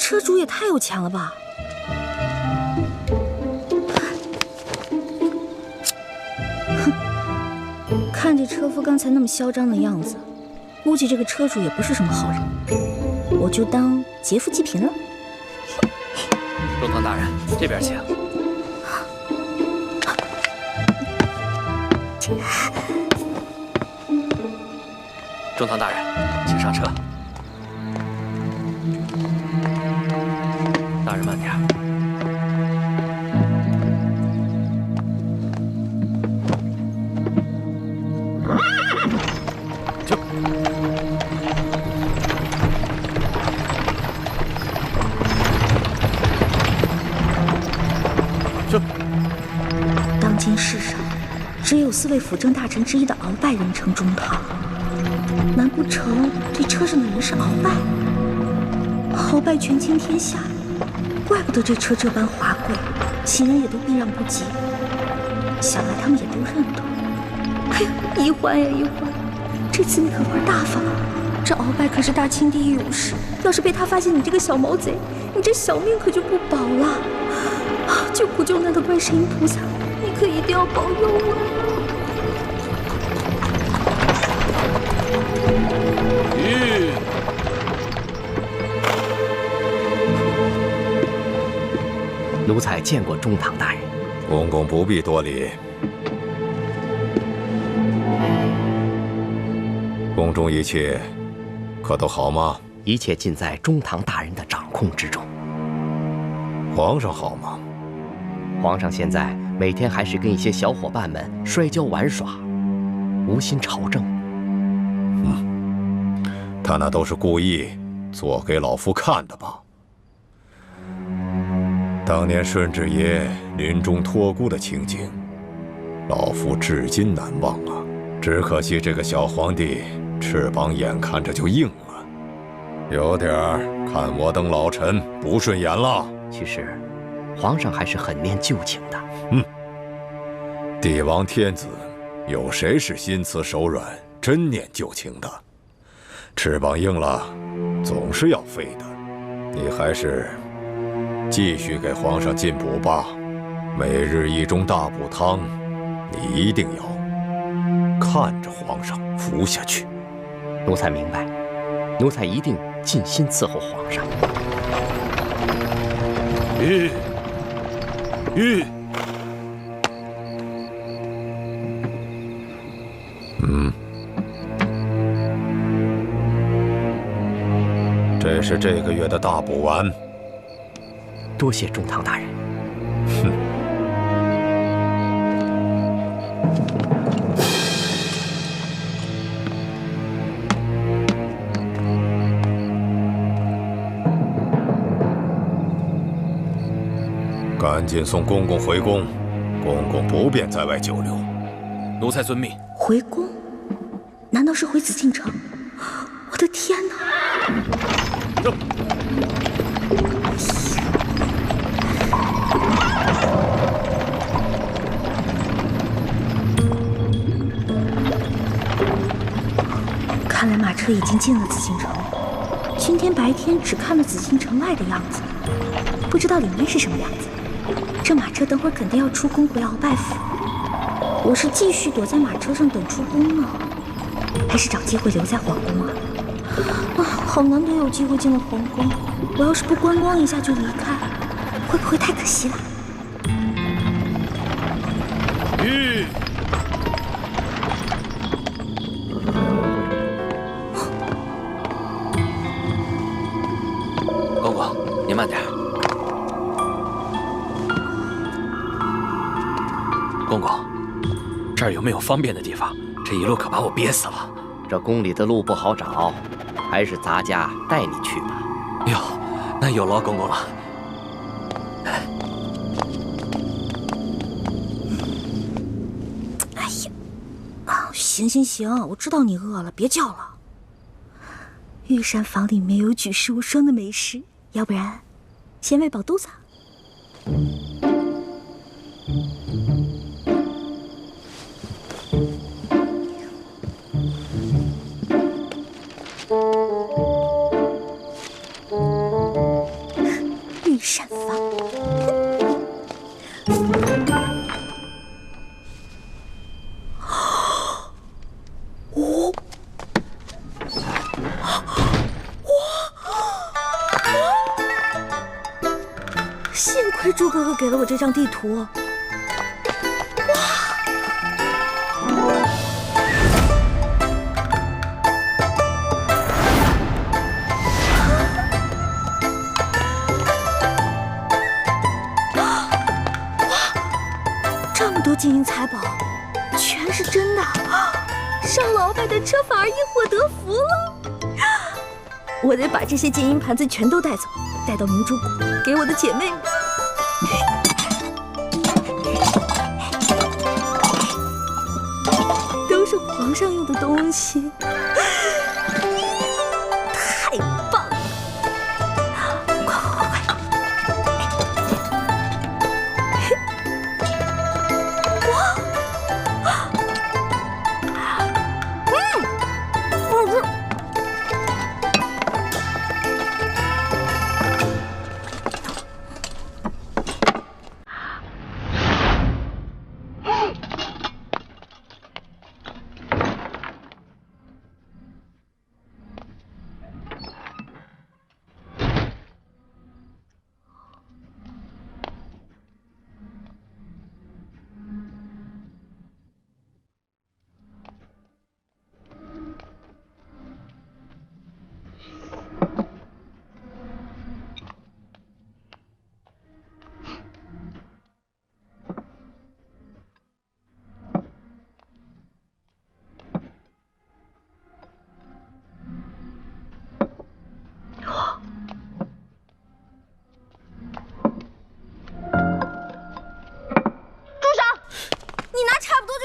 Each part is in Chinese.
车主也太有钱了吧！哼，看这车夫刚才那么嚣张的样子，估计这个车主也不是什么好人，我就当劫富济贫了。中堂大人，这边请。中堂大人，请上车。大人慢点。就。当今世上，只有4位辅政大臣之一的鳌拜人称中堂。难不成这车上的人是鳌拜？鳌拜权倾天下，怪不得这车这般华贵，行人也都避让不及。想来他们也都认得。哎呀，一环呀一环，这次你可玩大发了。这鳌拜可是大清第一勇士，要是被他发现你这个小毛贼，你这小命可就不保了。救苦救难的观世音菩萨，你可一定要保佑我。奴才见过中堂大人。公公不必多礼。宫中一切可都好吗？一切尽在中堂大人的掌控之中。皇上好吗？皇上现在每天还是跟一些小伙伴们摔跤玩耍，无心朝政。他那都是故意做给老夫看的吧？当年顺治爷临终托孤的情景，老夫至今难忘啊！只可惜这个小皇帝翅膀眼看着就硬了，有点看我等老臣不顺眼了。其实，皇上还是很念旧情的。帝王天子，有谁是心慈手软、真念旧情的？翅膀硬了，总是要飞的。你还是继续给皇上进补吧，每日1盅大补汤，你一定要看着皇上服下去。奴才明白，奴才一定尽心伺候皇上。这是这个月的大补丸。多谢中堂大人。赶紧送公公回宫，公公不便在外久留。奴才遵命。回宫？难道是回紫禁城？我的天哪！走。看来马车已经进了紫禁城。今天白天只看了紫禁城外的样子，不知道里面是什么样子。这马车等会儿肯定要出宫回鳌拜府，我是继续躲在马车上等出宫呢，还是找机会留在皇宫啊？好难得有机会进了皇宫，我要是不观光一下就离开，会不会太可惜了？公公，您慢点。公公，这儿有没有方便的地方？这一路可把我憋死了。这宫里的路不好找，还是咱家带你去吧。哟，那有劳公公了。哎呀，行，我知道你饿了，别叫了。御膳房里面有举世无双的美食，要不然先喂饱肚子。给了我这张地图。这么多金银财宝，全是真的！上了鳌拜的车，反而因祸得福了。我得把这些金银盘子全都带走，带到明珠谷，给我的姐妹们。都是皇上用的东西，太棒了！快快快快！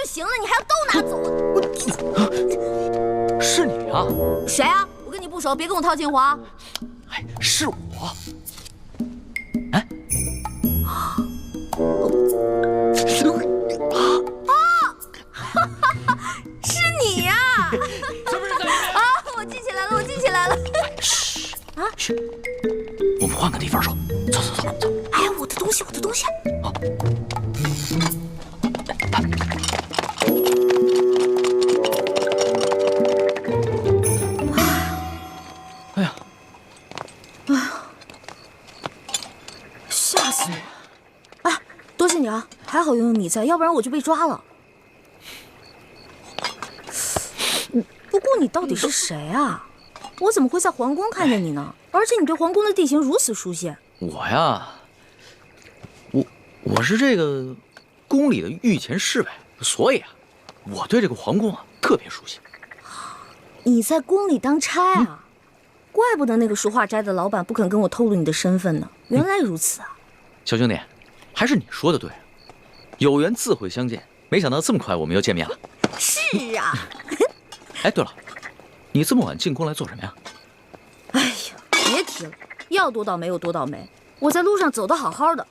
行了，你还要都拿走啊？是你啊？谁啊？我跟你不熟，别跟我套近乎啊！哎，是我。哎，是你呀！是不是在里面？啊，我记起来了，我记起来了。嘘啊，嘘，我们换个地方说。走走走走。哎呀，我的东西，我的东西。好。哎呀，哎呀，吓死我了！哎，多谢你啊，还好有你在，要不然我就被抓了。不过你到底是谁啊？我怎么会在皇宫看见你呢？而且你对皇宫的地形如此熟悉。我呀，我是这个宫里的御前侍卫，所以啊，我对这个皇宫啊特别熟悉。你在宫里当差啊？怪不得那个书画斋的老板不肯跟我透露你的身份呢。原来如此啊！小兄弟，还是你说的对，有缘自会相见。没想到这么快我们又见面了。是啊。哎，对了，你这么晚进宫来做什么呀？哎呀，别提了，要多倒霉有多倒霉。我在路上走得好好的。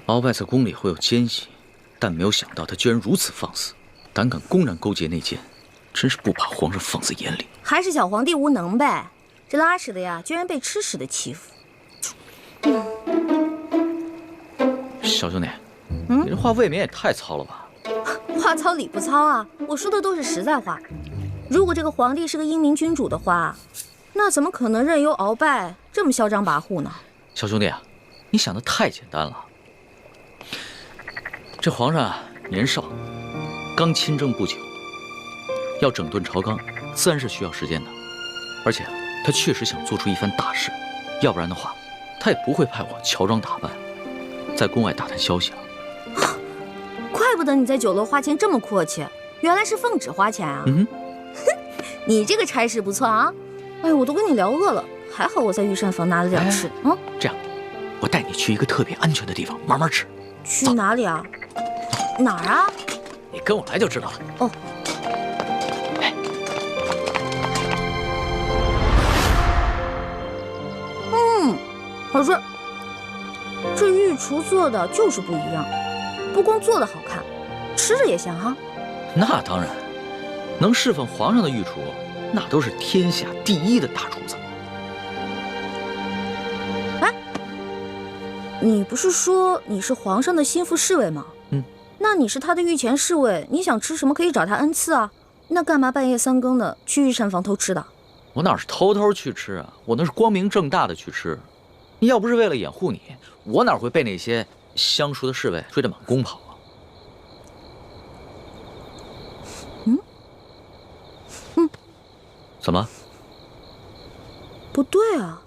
鳌拜在宫里会有奸细，但没有想到他居然如此放肆，胆敢公然勾结内奸，真是不把皇上放在眼里。还是小皇帝无能呗，这拉屎的呀，居然被吃屎的欺负。小兄弟，你这话未免也太糙了吧？话糙理不糙啊，我说的都是实在话。如果这个皇帝是个英明君主的话，那怎么可能任由鳌拜这么嚣张跋扈呢？小兄弟啊，你想的太简单了。这皇上啊年少，刚亲政不久，要整顿朝纲，自然是需要时间的。而且他确实想做出一番大事，要不然的话，他也不会派我乔装打扮，在宫外打探消息了。怪不不得你在酒楼花钱这么阔气，原来是奉旨花钱啊！你这个差事不错啊！哎，我都跟你聊饿了，还好我在御膳房拿了点吃。这样，我带你去一个特别安全的地方慢慢吃。去哪里啊？哪儿啊？你跟我来就知道了。哦。好吃。这御厨做的就是不一样，不光做的好看，吃着也香哈。那当然，能侍奉皇上的御厨，那都是天下第一的大厨子。哎，你不是说你是皇上的心腹侍卫吗？那你是他的御前侍卫，你想吃什么可以找他恩赐啊。那干嘛半夜3更的去御膳房偷吃的？我哪是偷偷去吃啊，我那是光明正大的去吃。你要不是为了掩护你，我哪会被那些相熟的侍卫追得满宫跑啊？怎么？不对啊，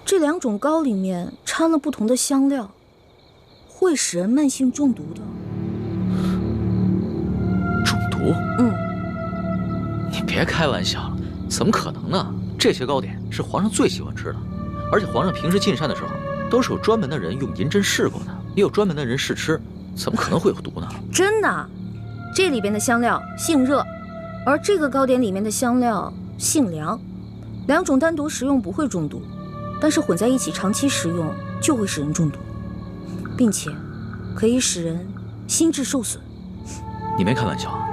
这2种糕里面掺了不同的香料，会使人慢性中毒的。中毒？你别开玩笑了，怎么可能呢？这些糕点是皇上最喜欢吃的，而且皇上平时进膳的时候，都是有专门的人用银针试过的，也有专门的人试吃，怎么可能会有毒呢？真的，这里边的香料性热，而这个糕点里面的香料性凉，2种单独食用不会中毒，但是混在一起长期食用就会使人中毒，并且可以使人心智受损。你没开玩笑啊？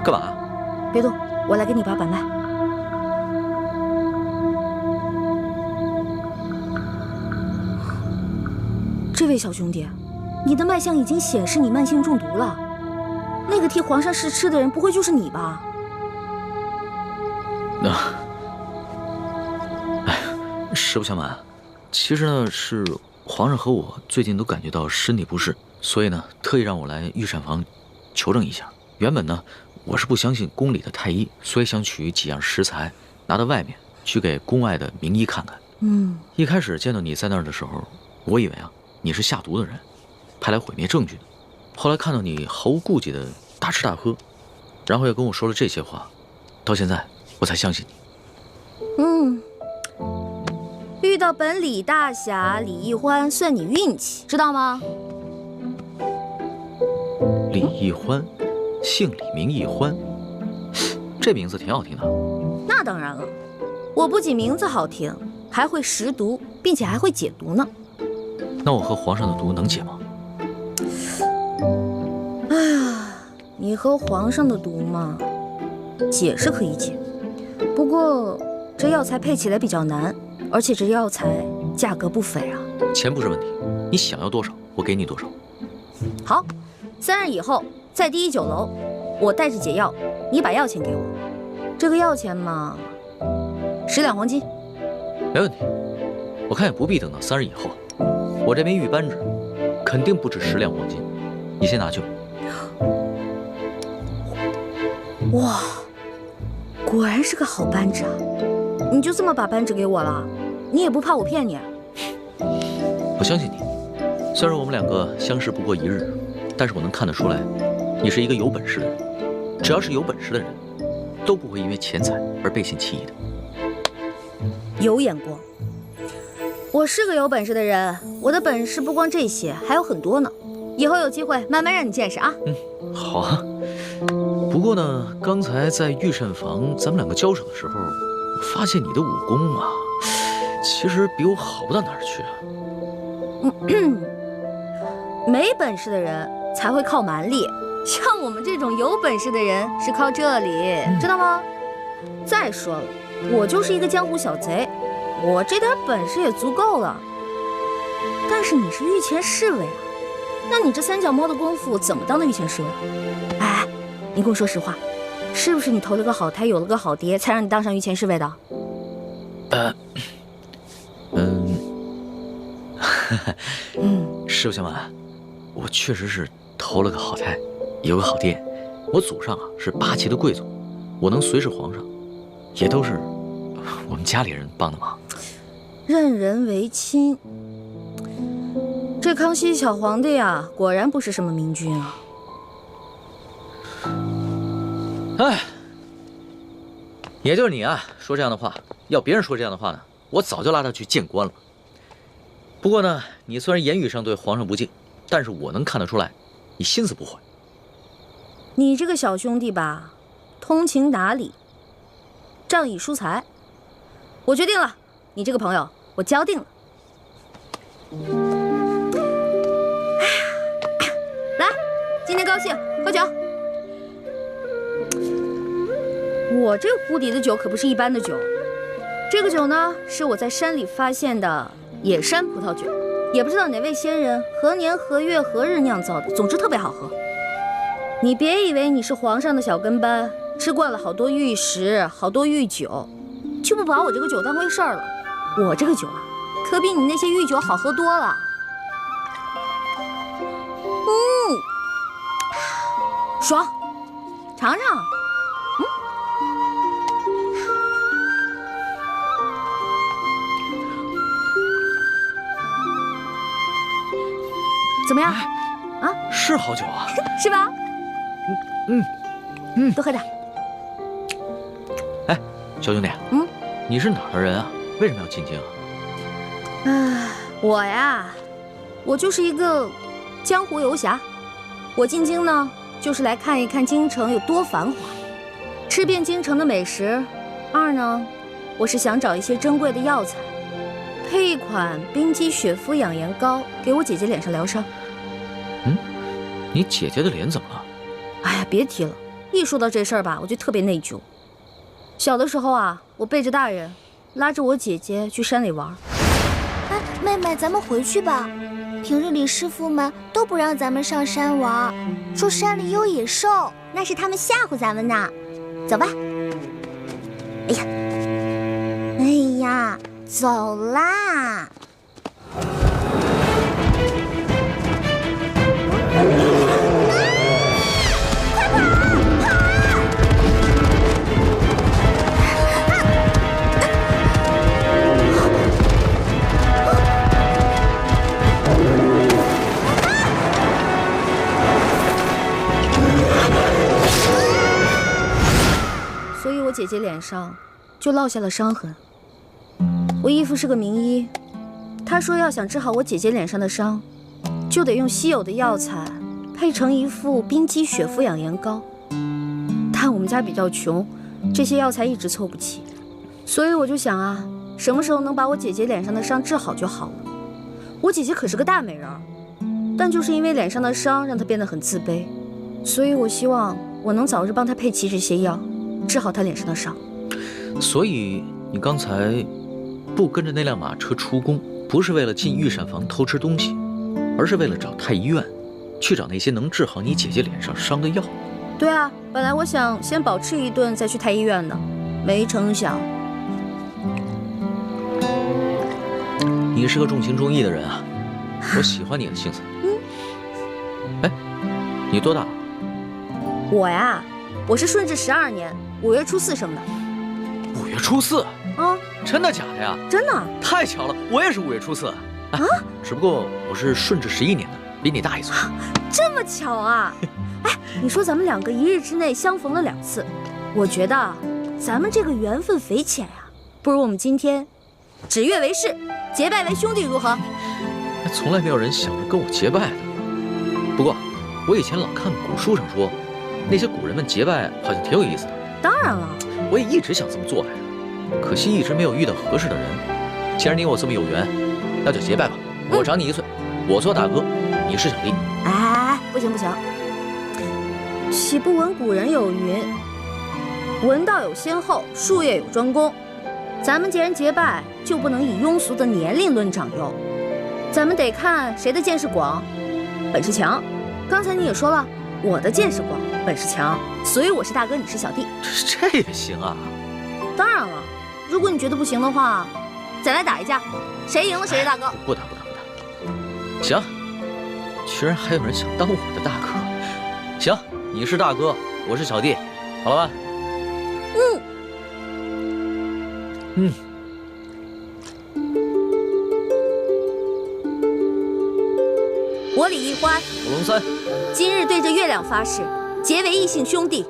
干嘛？别动，我来给你把把脉。这位小兄弟，你的脉象已经显示你慢性中毒了。那个替皇上试吃的人，不会就是你吧？实不相瞒，其实呢是皇上和我最近都感觉到身体不适，所以呢特意让我来御膳房求证一下。原本呢我是不相信宫里的太医，所以想取几样食材拿到外面去给宫外的名医看看。一开始见到你在那儿的时候，我以为啊你是下毒的人，派来毁灭证据的。后来看到你毫无顾忌的大吃大喝，然后又跟我说了这些话，到现在我才相信你。遇到本李大侠李易欢算你运气，知道吗？李易欢，姓李名易欢，这名字挺好听的。那当然了，我不仅名字好听，还会识毒，并且还会解毒呢。那我和皇上的毒能解吗？哎呀，你和皇上的毒嘛，解是可以解，不过这药材配起来比较难，而且这药材价格不菲啊。钱不是问题，你想要多少，我给你多少。好，3日以后在第1酒楼，我带着解药，你把药钱给我。这个药钱嘛，10两黄金。没问题，我看也不必等到3日以后，我这枚玉扳指肯定不止10两黄金，你先拿去吧。哇，果然是个好扳指啊！你就这么把扳指给我了？你也不怕我骗你？我相信你，虽然我们2个相识不过1日，但是我能看得出来，你是一个有本事的人。只要是有本事的人，都不会因为钱财而背信弃义的。有眼光，我是个有本事的人，我的本事不光这些，还有很多呢。以后有机会慢慢让你见识啊。好啊。不过呢，刚才在御膳房咱们2个交手的时候，我发现你的武功啊，其实比我好不到哪儿去啊。没本事的人才会靠蛮力，像我们这种有本事的人是靠这里，知道吗？再说了，我就是一个江湖小贼，我这点本事也足够了。但是你是御前侍卫啊，那你这3脚猫的功夫怎么当的御前侍卫？哎，你跟我说实话，是不是你投了个好胎，有了个好爹，才让你当上御前侍卫的？实不相瞒，我确实是投了个好胎，有个好爹。我祖上啊是8旗的贵族，我能随侍皇上，也都是我们家里人帮的忙。任人唯亲，这康熙小皇帝啊，果然不是什么明君啊。哎，也就是你啊，说这样的话，要别人说这样的话呢，我早就拉他去见官了。不过呢，你虽然言语上对皇上不敬，但是我能看得出来，你心思不坏。你这个小兄弟吧，通情达理，仗义疏财。我决定了，你这个朋友我交定了。来，今天高兴，喝酒。我这壶底的酒可不是一般的酒，这个酒呢是我在山里发现的野山葡萄酒，也不知道哪位仙人何年何月何日酿造的，总之特别好喝。你别以为你是皇上的小跟班，吃惯了好多御食，好多御酒，就不把我这个酒当回事儿了。我这个酒啊，可比你那些御酒好喝多了。爽，尝尝。怎么样？啊，是好酒啊，是吧？多喝点。哎，小兄弟，你是哪儿的人啊？为什么要进京啊？我呀，我就是一个江湖游侠。我进京呢，就是来看一看京城有多繁华，吃遍京城的美食。二呢，我是想找一些珍贵的药材，配一款冰肌雪肤养颜膏，给我姐姐脸上疗伤。你姐姐的脸怎么了？哎呀，别提了，一说到这事儿吧，我就特别内疚。小的时候啊，我背着大人，拉着我姐姐去山里玩。哎，妹妹，咱们回去吧。平日里师傅们都不让咱们上山玩，说山里有野兽，那是他们吓唬咱们呢。走吧。哎呀，走啦！所以我姐姐脸上就落下了伤痕。我义父是个名医，他说要想治好我姐姐脸上的伤，就得用稀有的药材配成一副冰肌雪肤养颜膏。但我们家比较穷，这些药材一直凑不齐，所以我就想啊，什么时候能把我姐姐脸上的伤治好就好了。我姐姐可是个大美人儿，但就是因为脸上的伤让她变得很自卑，所以我希望我能早日帮她配齐这些药，治好她脸上的伤。所以你刚才不跟着那辆马车出宫，不是为了进御膳房偷吃东西，而是为了找太医院，去找那些能治好你姐姐脸上伤的药。对啊，本来我想先饱吃一顿再去太医院的，没成想。你是个重情重义的人啊，我喜欢你的性子。哎，你多大了？我呀，我是顺治12年5月初4生的。5月初4啊？真的假的呀？真的。太巧了，我也是5月初4啊。只不过我是顺治11年的，比你大1岁。这么巧啊？哎，你说咱们两个1日之内相逢了2次，我觉得咱们这个缘分匪浅呀，不如我们今天指月为誓，结拜为兄弟，如何？从来没有人想着跟我结拜的。不过我以前老看古书上说，那些古人们结拜好像挺有意思的。当然了，我也一直想这么做来着，可惜一直没有遇到合适的人。既然你我这么有缘，那就结拜吧。我长你1岁，我做大哥，你是小弟。哎，不行不行，岂不闻古人有云：文道有先后，术业有专攻。咱们既然结拜，就不能以庸俗的年龄论长幼，咱们得看谁的见识广，本事强。刚才你也说了，我的见识广，本事强，所以我是大哥，你是小弟。这也行啊？当然了，如果你觉得不行的话，再来打一架，谁赢了谁是大哥。不打。行，居然还有人想当我的大哥。行，你是大哥，我是小弟，好了吧？李易欢，我龙三，今日对着月亮发誓，结为异姓兄弟。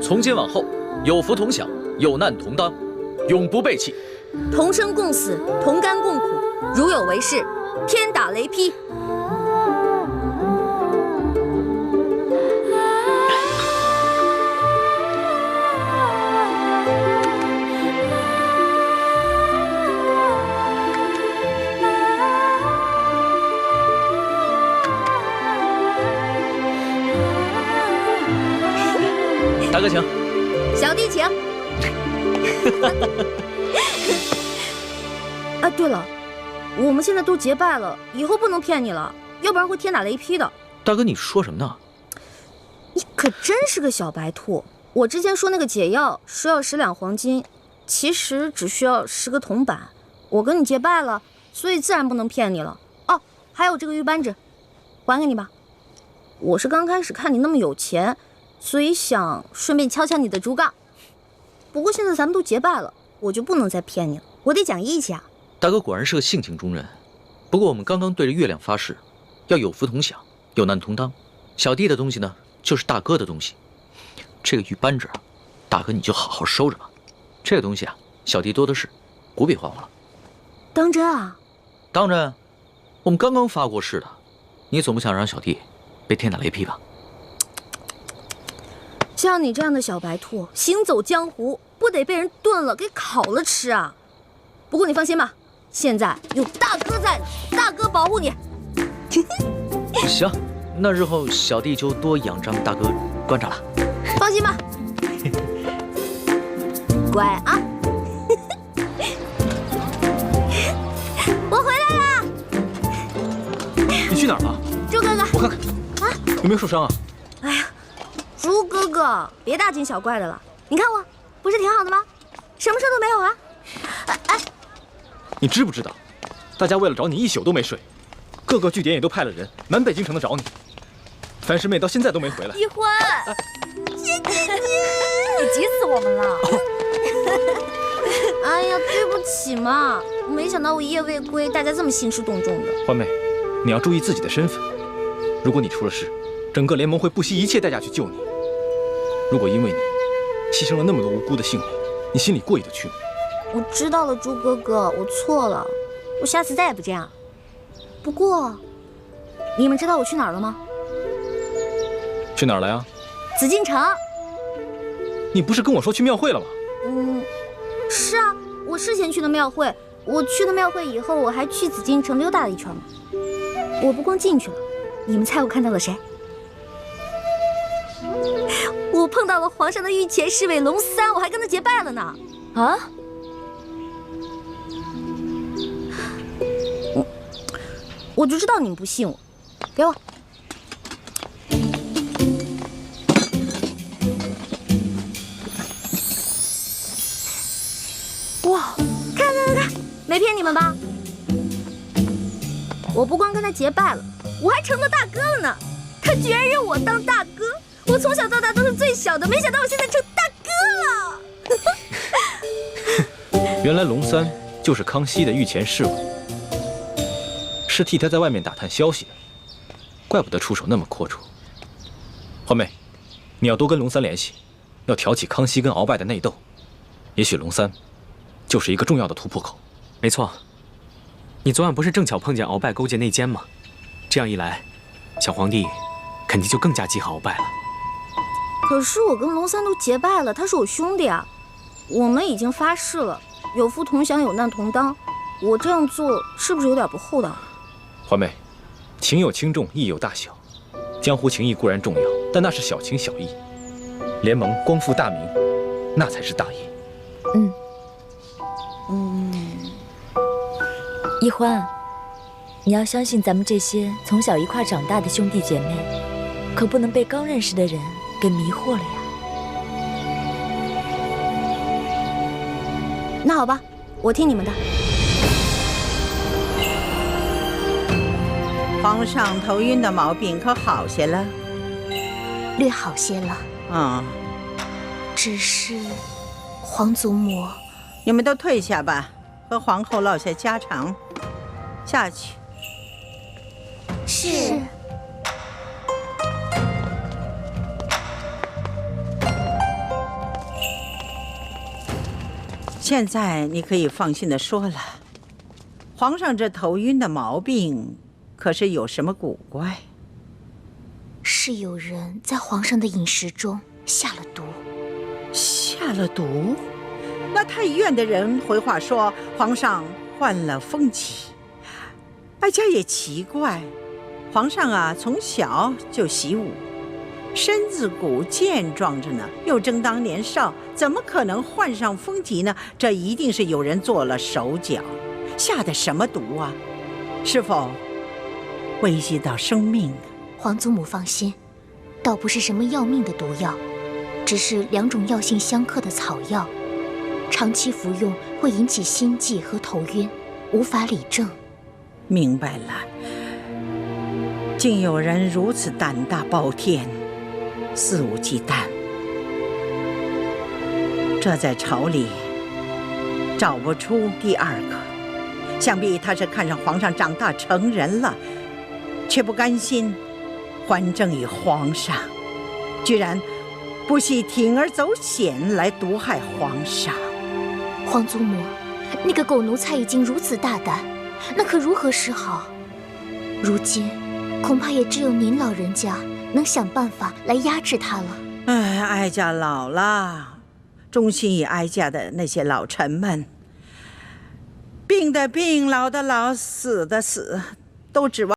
从今往后，有福同享，有难同当，永不背弃。同生共死，同甘共苦，如有违誓，天打雷劈。大哥请，小弟请。啊，对了，我们现在都结拜了，以后不能骗你了，要不然会天打雷劈的。大哥，你说什么呢？你可真是个小白兔！我之前说那个解药说要10两黄金，其实只需要10个铜板。我跟你结拜了，所以自然不能骗你了。哦，还有这个玉扳指，还给你吧。我是刚开始看你那么有钱，所以想顺便敲敲你的竹杠。不过现在咱们都结拜了，我就不能再骗你了，我得讲义气啊。大哥果然是个性情中人。不过我们刚刚对着月亮发誓，要有福同享，有难同当。小弟的东西呢，就是大哥的东西。这个玉扳指啊，大哥你就好好收着吧。这个东西啊，小弟多的是，不必还我了。当真啊？当真。我们刚刚发过誓的，你总不想让小弟被天打雷劈吧？像你这样的小白兔，行走江湖不得被人炖了给烤了吃啊！不过你放心吧，现在有大哥在呢，大哥保护你。行，那日后小弟就多仰仗大哥观察了。放心吧，乖啊！我回来啦！你去哪儿了？猪哥哥，我看看啊，有没有受伤啊？哎呀，猪哥哥，别大惊小怪的了。你看我不是挺好的吗？什么事都没有啊！哎，你知不知道，大家为了找你一宿都没睡，各个据点也都派了人，满北京城的找你。樊师妹到现在都没回来。一欢，谢谢你，你急死我们了。哎呀，对不起嘛，没想到我一夜未归，大家这么兴师动众的。欢妹，你要注意自己的身份。如果你出了事，整个联盟会不惜一切代价去救你。如果因为你牺牲了那么多无辜的性命，你心里过意得去吗？我知道了，猪哥哥，我错了，我下次再也不这样。不过，你们知道我去哪儿了吗？去哪儿了呀？紫禁城。你不是跟我说去庙会了吗？是啊，我是先去的庙会。我去了庙会以后，我还去紫禁城溜达了一圈嘛。我不光进去了，你们猜我看到了谁？我碰到了皇上的御前侍卫龙三，我还跟他结拜了呢。啊？我就知道你们不信我，给我。哇，看，没骗你们吧？我不光跟他结拜了，我还成了大哥了呢。他居然认我当大哥，我从小到大都是最小的，没想到我现在成大哥了。原来龙三就是康熙的御前侍卫，是替他在外面打探消息的，怪不得出手那么阔绰。欢妹，你要多跟龙三联系，要挑起康熙跟鳌拜的内斗，也许龙三就是一个重要的突破口。没错，你昨晚不是正巧碰见鳌拜勾结内奸吗？这样一来，小皇帝肯定就更加记恨鳌拜了。可是我跟龙三都结拜了，他是我兄弟啊，我们已经发誓了，有福同享，有难同当。我这样做是不是有点不厚道？欢妹，情有轻重，义有大小。江湖情义固然重要，但那是小情小义。联盟光复大明，那才是大义。一欢，你要相信咱们这些从小一块长大的兄弟姐妹，可不能被刚认识的人给迷惑了呀。那好吧，我听你们的。皇上头晕的毛病可好些了？略好些了。只是皇祖母，你们都退下吧，和皇后唠些家常。下去。是。现在你可以放心的说了，皇上这头晕的毛病，可是有什么古怪？是有人在皇上的饮食中下了毒。下了毒？那太医院的人回话说，皇上患了风疾。哀家也奇怪，皇上啊，从小就习武，身子骨健壮着呢，又正当年少，怎么可能患上风疾呢？这一定是有人做了手脚，下的什么毒啊？是否危及到生命？皇祖母放心，倒不是什么要命的毒药，只是2种药性相克的草药，长期服用会引起心悸和头晕，无法理政。明白了，竟有人如此胆大包天，肆无忌惮，这在朝里找不出第二个。想必他是看上皇上长大成人了，却不甘心还政于皇上，居然不惜铤而走险来毒害皇上。皇祖母，那个狗奴才已经如此大胆，那可如何是好？如今恐怕也只有您老人家能想办法来压制他了。哎，哀家老了，忠心于哀家的那些老臣们，病的病，老的老，死的死，都指望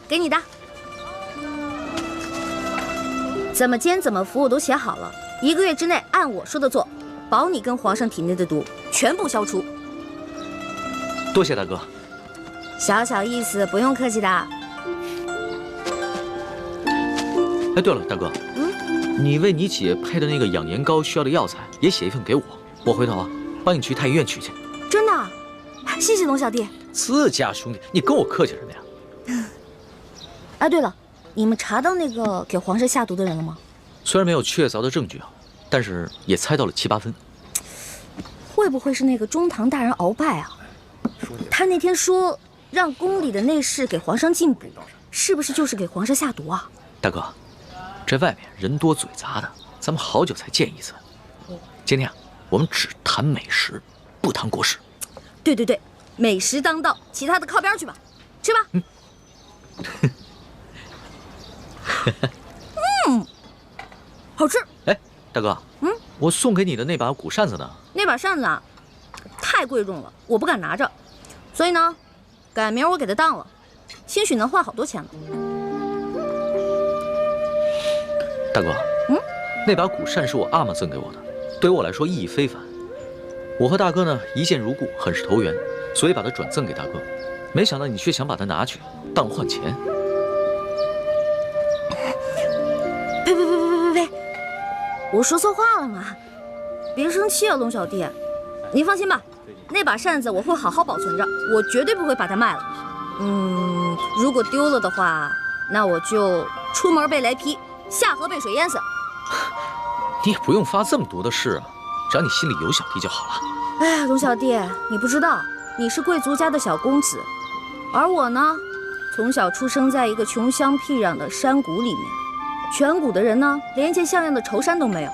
给你的，怎么煎怎么服我都写好了，1个月之内按我说的做，保你跟皇上体内的毒全部消除。多谢大哥。小小意思，不用客气的。哎，对了，大哥，你为你姐配的那个养颜膏需要的药材也写一份给我，我回头帮你去太医院取去。真的？谢谢龙小弟。自家兄弟，你跟我客气什么呀？哎，对了，你们查到那个给皇上下毒的人了吗？虽然没有确凿的证据但是也猜到了7、8分。会不会是那个中堂大人鳌拜啊？他那天说让宫里的内侍给皇上进补，是不是就是给皇上下毒啊？大哥，这外面人多嘴杂的，咱们好久才见一次。今天我们只谈美食，不谈国事。对，美食当道，其他的靠边去吧，吃吧。好吃。哎，大哥，我送给你的那把古扇子呢？那把扇子啊，太贵重了，我不敢拿着，所以呢，改明儿我给它当了，兴许能换好多钱呢。大哥，那把古扇是我阿玛赠给我的，对于我来说意义非凡。我和大哥呢一见如故，很是投缘，所以把它转赠给大哥。没想到你却想把它拿去当换钱。呸！我说错话了嘛，别生气啊，龙小弟。你放心吧，那把扇子我会好好保存着，我绝对不会把它卖了。如果丢了的话，那我就出门被雷劈，下河被水淹死。你也不用发这么多的誓啊，只要你心里有小弟就好了。哎，龙小弟，你不知道，你是贵族家的小公子，而我呢，从小出生在一个穷乡僻壤的山谷里面，全谷的人呢，连一件像样的绸衫都没有。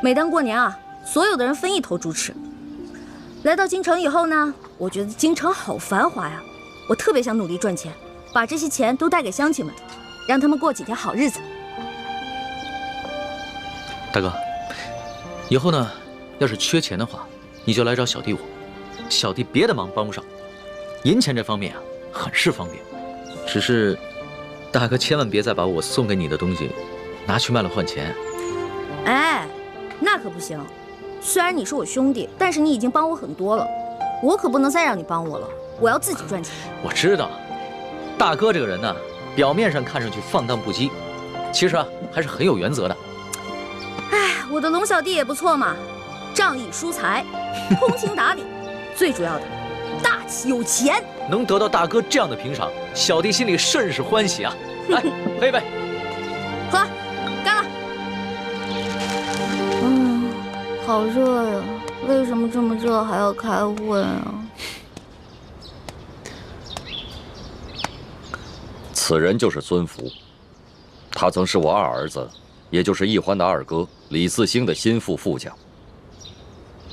每当过年啊，所有的人分一头猪吃。来到京城以后呢，我觉得京城好繁华呀，我特别想努力赚钱，把这些钱都带给乡亲们，让他们过几天好日子。大哥，以后呢，要是缺钱的话，你就来找小弟我，小弟别的忙帮不上，银钱这方面啊，很是方便。只是，大哥千万别再把我送给你的东西拿去卖了换钱。哎，那可不行。虽然你是我兄弟，但是你已经帮我很多了，我可不能再让你帮我了。我要自己赚钱。我知道，大哥这个人呢，表面上看上去放荡不羁，其实啊还是很有原则的。哎，我的龙小弟也不错嘛，仗义疏财，通情达理，最主要的，大气有钱。能得到大哥这样的评赏，小弟心里甚是欢喜啊！来，喝一杯。喝，干了。好热呀！为什么这么热还要开会啊？此人就是孙福，他曾是我二儿子，也就是奕欢的二哥李四星的心腹副将。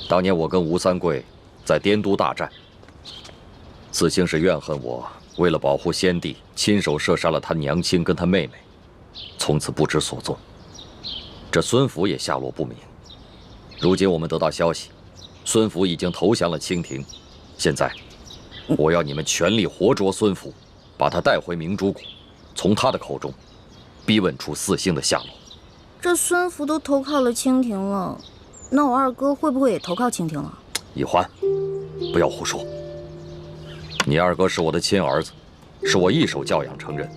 当年我跟吴三桂在滇都大战，四星是怨恨我为了保护先帝，亲手射杀了他娘亲跟他妹妹，从此不知所踪。这孙福也下落不明。如今我们得到消息，孙福已经投降了清廷。现在，我要你们全力活捉孙福，把他带回明珠谷，从他的口中逼问出四星的下落。这孙福都投靠了清廷了，那我二哥会不会也投靠清廷了？奕欢，不要胡说。你二哥是我的亲儿子，是我一手教养成人，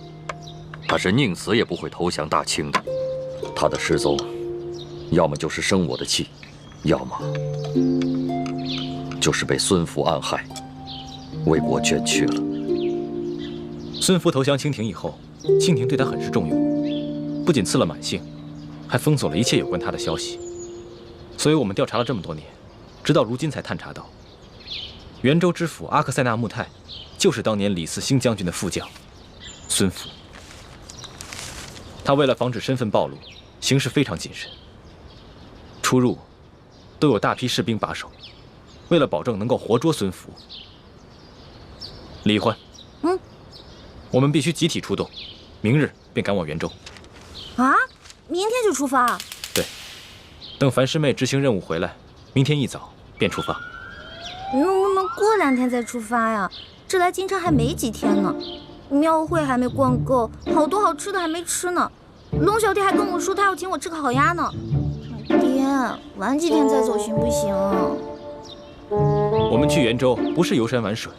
他是宁死也不会投降大清的。他的失踪，要么就是生我的气，要么就是被孙福暗害，为国捐躯了。孙福投降清廷以后，清廷对他很是重用，不仅赐了满姓，还封锁了一切有关他的消息。所以我们调查了这么多年，直到如今才探查到，元州知府阿克塞纳木泰就是当年李四星将军的副将孙福。他为了防止身份暴露，行事非常谨慎，出入都有大批士兵把守。为了保证能够活捉孙福，李欢，我们必须集体出动，明日便赶往元州。啊，明天就出发？对，等樊师妹执行任务回来，明天一早便出发。能不能过2天再出发呀？这来京城还没几天呢，庙会还没逛够，好多好吃的还没吃呢。龙小弟还跟我说他要请我吃烤鸭呢。爹，晚几天再走行不行？我们去元州不是游山玩水，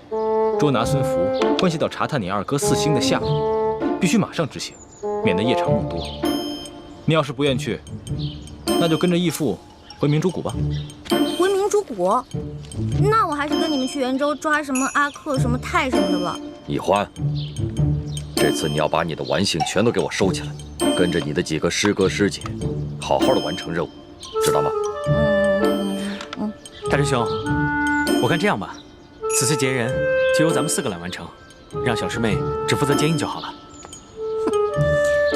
捉拿孙福关系到查探你二哥四星的下落，必须马上执行，免得夜长梦多。你要是不愿去，那就跟着义父回明珠谷吧。回明珠谷？那我还是跟你们去元州抓什么阿克、什么泰什么的吧。奕欢，这次你要把你的玩性全都给我收起来，跟着你的几个师哥师姐，好好的完成任务，知道吗？大师兄，我看这样吧，此次劫人就由咱们4个来完成，让小师妹只负责接应就好了。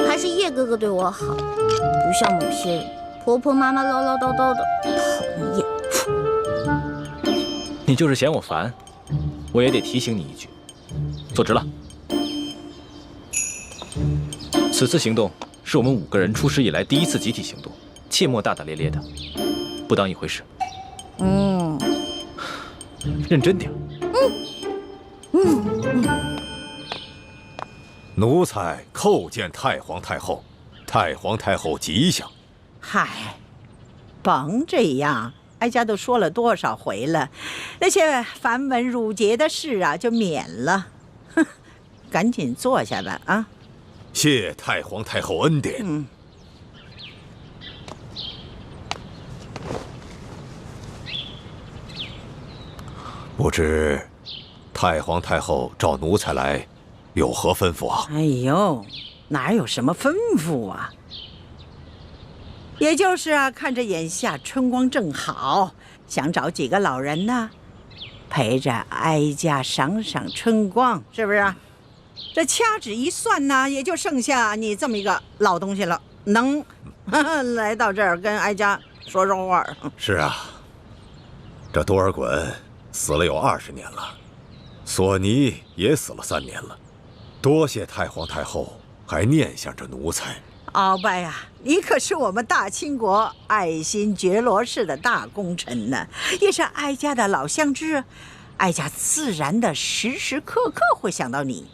还是叶哥哥对我好，不像某些人婆婆妈妈唠唠叨叨的，讨厌。你就是嫌我烦，我也得提醒你一句，坐直了。此次行动是我们5个人出师以来第一次集体行动，切莫大大咧咧的，不当一回事。认真点。奴才叩见太皇太后，太皇太后吉祥。嗨，甭这样，哀家都说了多少回了，那些繁文缛节的事啊，就免了。哼，赶紧坐下吧啊！谢太皇太后恩典。不知太皇太后召奴才来，有何吩咐啊？哎呦，哪有什么吩咐啊？也就是啊，看着眼下春光正好，想找几个老人呢，陪着哀家赏赏春光，是不是？这掐指一算呢，也就剩下你这么一个老东西了，能来到这儿跟哀家说说话。是啊，这多尔衮死了有20年了，索尼也死了3年了，多谢太皇太后还念想着奴才。鳌拜啊，你可是我们大清国爱新觉罗氏的大功臣呢，也是哀家的老相知。哀家自然的时时刻刻会想到你。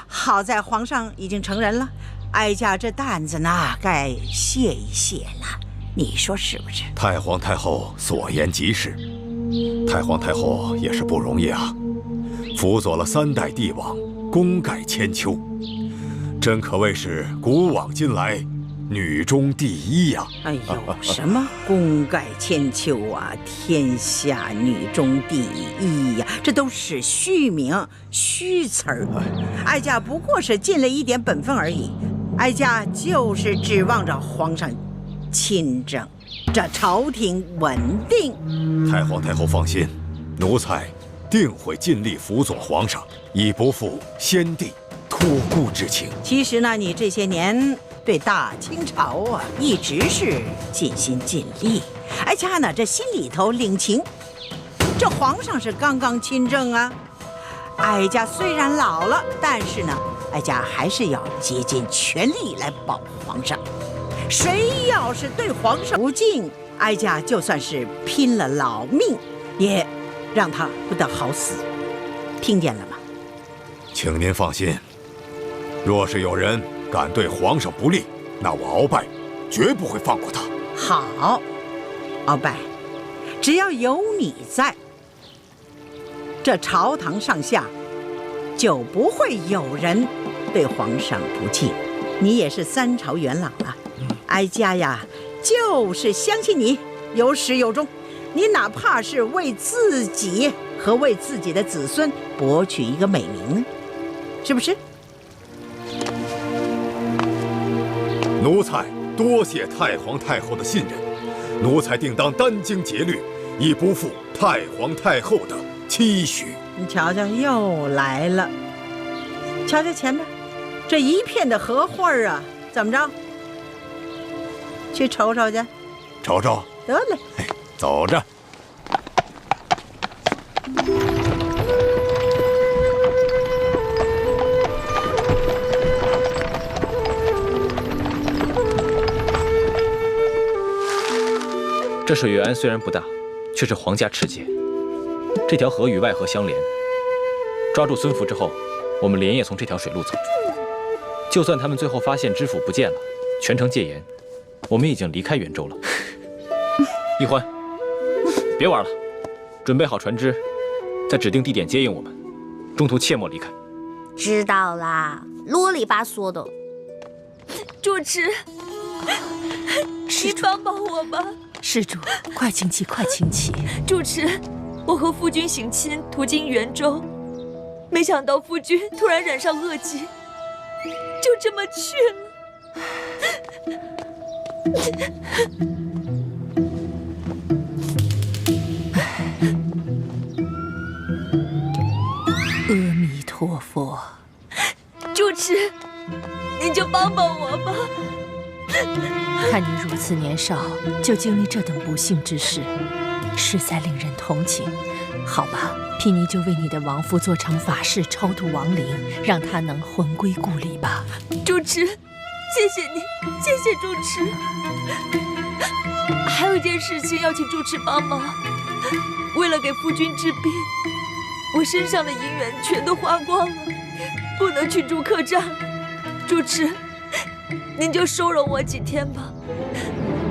好在皇上已经成人了，哀家这担子呢，该卸一卸了，你说是不是？太皇太后所言极是，太皇太后也是不容易啊，辅佐了3代帝王，功盖千秋，真可谓是古往今来女中第一呀！哎呦，什么功盖千秋啊，天下女中第一呀，这都是虚名、虚词儿。哀家不过是尽了一点本分而已，哀家就是指望着皇上亲政，这朝廷稳定。太皇太后放心，奴才定会尽力辅佐皇上，以不负先帝托孤之情。其实呢，你这些年对大清朝啊，一直是尽心尽力。哀家呢，这心里头领情。这皇上是刚刚亲政啊，哀家虽然老了，但是呢，哀家还是要竭尽全力来保护皇上。谁要是对皇上不敬，哀家就算是拼了老命，也让他不得好死。听见了吗？请您放心，若是有人敢对皇上不利，那我鳌拜绝不会放过他。好，鳌拜，只要有你在，这朝堂上下就不会有人对皇上不敬。你也是3朝元老了，哀家呀，就是相信你有始有终。你哪怕是为自己和为自己的子孙博取一个美名呢，是不是？奴才多谢太皇太后的信任，奴才定当殚精竭虑，以不负太皇太后的期许。你瞧瞧，又来了。瞧瞧前面这一片的荷花啊，怎么着？去瞅瞅去。瞅瞅。得嘞。走着。这水源虽然不大，却是皇家赤节。这条河与外河相连，抓住孙福之后，我们连夜从这条水路走。就算他们最后发现知府不见了，全城戒严，我们已经离开元州了。易欢，别玩了，准备好船只，在指定地点接应我们，中途切莫离开。知道啦，啰里吧嗦的。主持，你帮帮我吧。施主，快请起，快请起。主持，我和夫君行亲途经元州，没想到夫君突然染上恶疾，就这么去了。阿弥陀佛。主持，您就帮帮我吧。看你如此年少就经历这等不幸之事，实在令人同情。好吧，毗尼就为你的亡夫做场法事，超度亡灵，让他能魂归故里吧。主持，谢谢你，谢谢主持。还有一件事情要请主持帮忙，为了给夫君治病，我身上的银元全都花光了，不能去住客栈了。主持，您就收容我几天吧，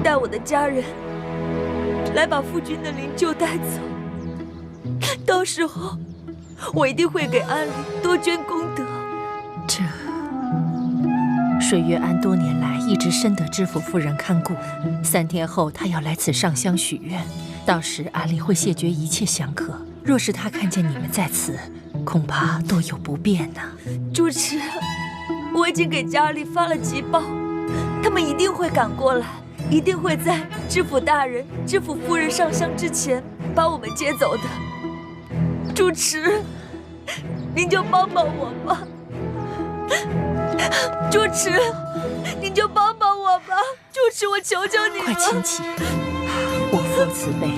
带我的家人来把夫君的灵柩带走。到时候我一定会给安里多捐功德。这水月庵多年来一直深得知府夫人看顾，3天后他要来此上香许愿，到时安里会谢绝一切香客。若是他看见你们在此，恐怕多有不便呢。主持，我已经给家里发了急报，他们一定会赶过来，一定会在知府大人、知府夫人上香之前把我们接走的。主持，您就帮帮我吧。主持，您就帮帮我吧。主持，我求求你了。快请起，我父慈悲，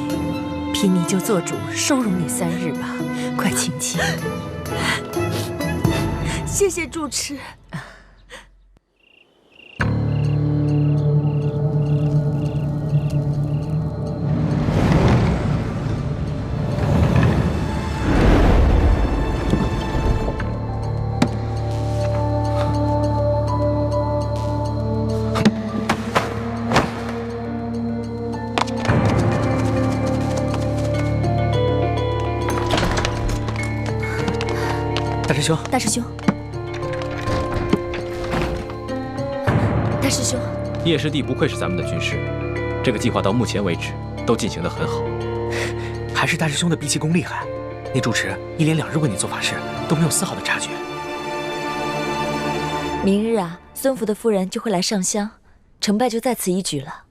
毗尼就做主收容你3日吧。快请起。谢谢主持。大师兄，大师兄，大师兄，叶师弟不愧是咱们的军师，这个计划到目前为止都进行得很好。还是大师兄的逼气功厉害。那住持一连2日为你做法事，都没有丝毫的察觉。明日啊，孙福的夫人就会来上香，成败就在此一举了。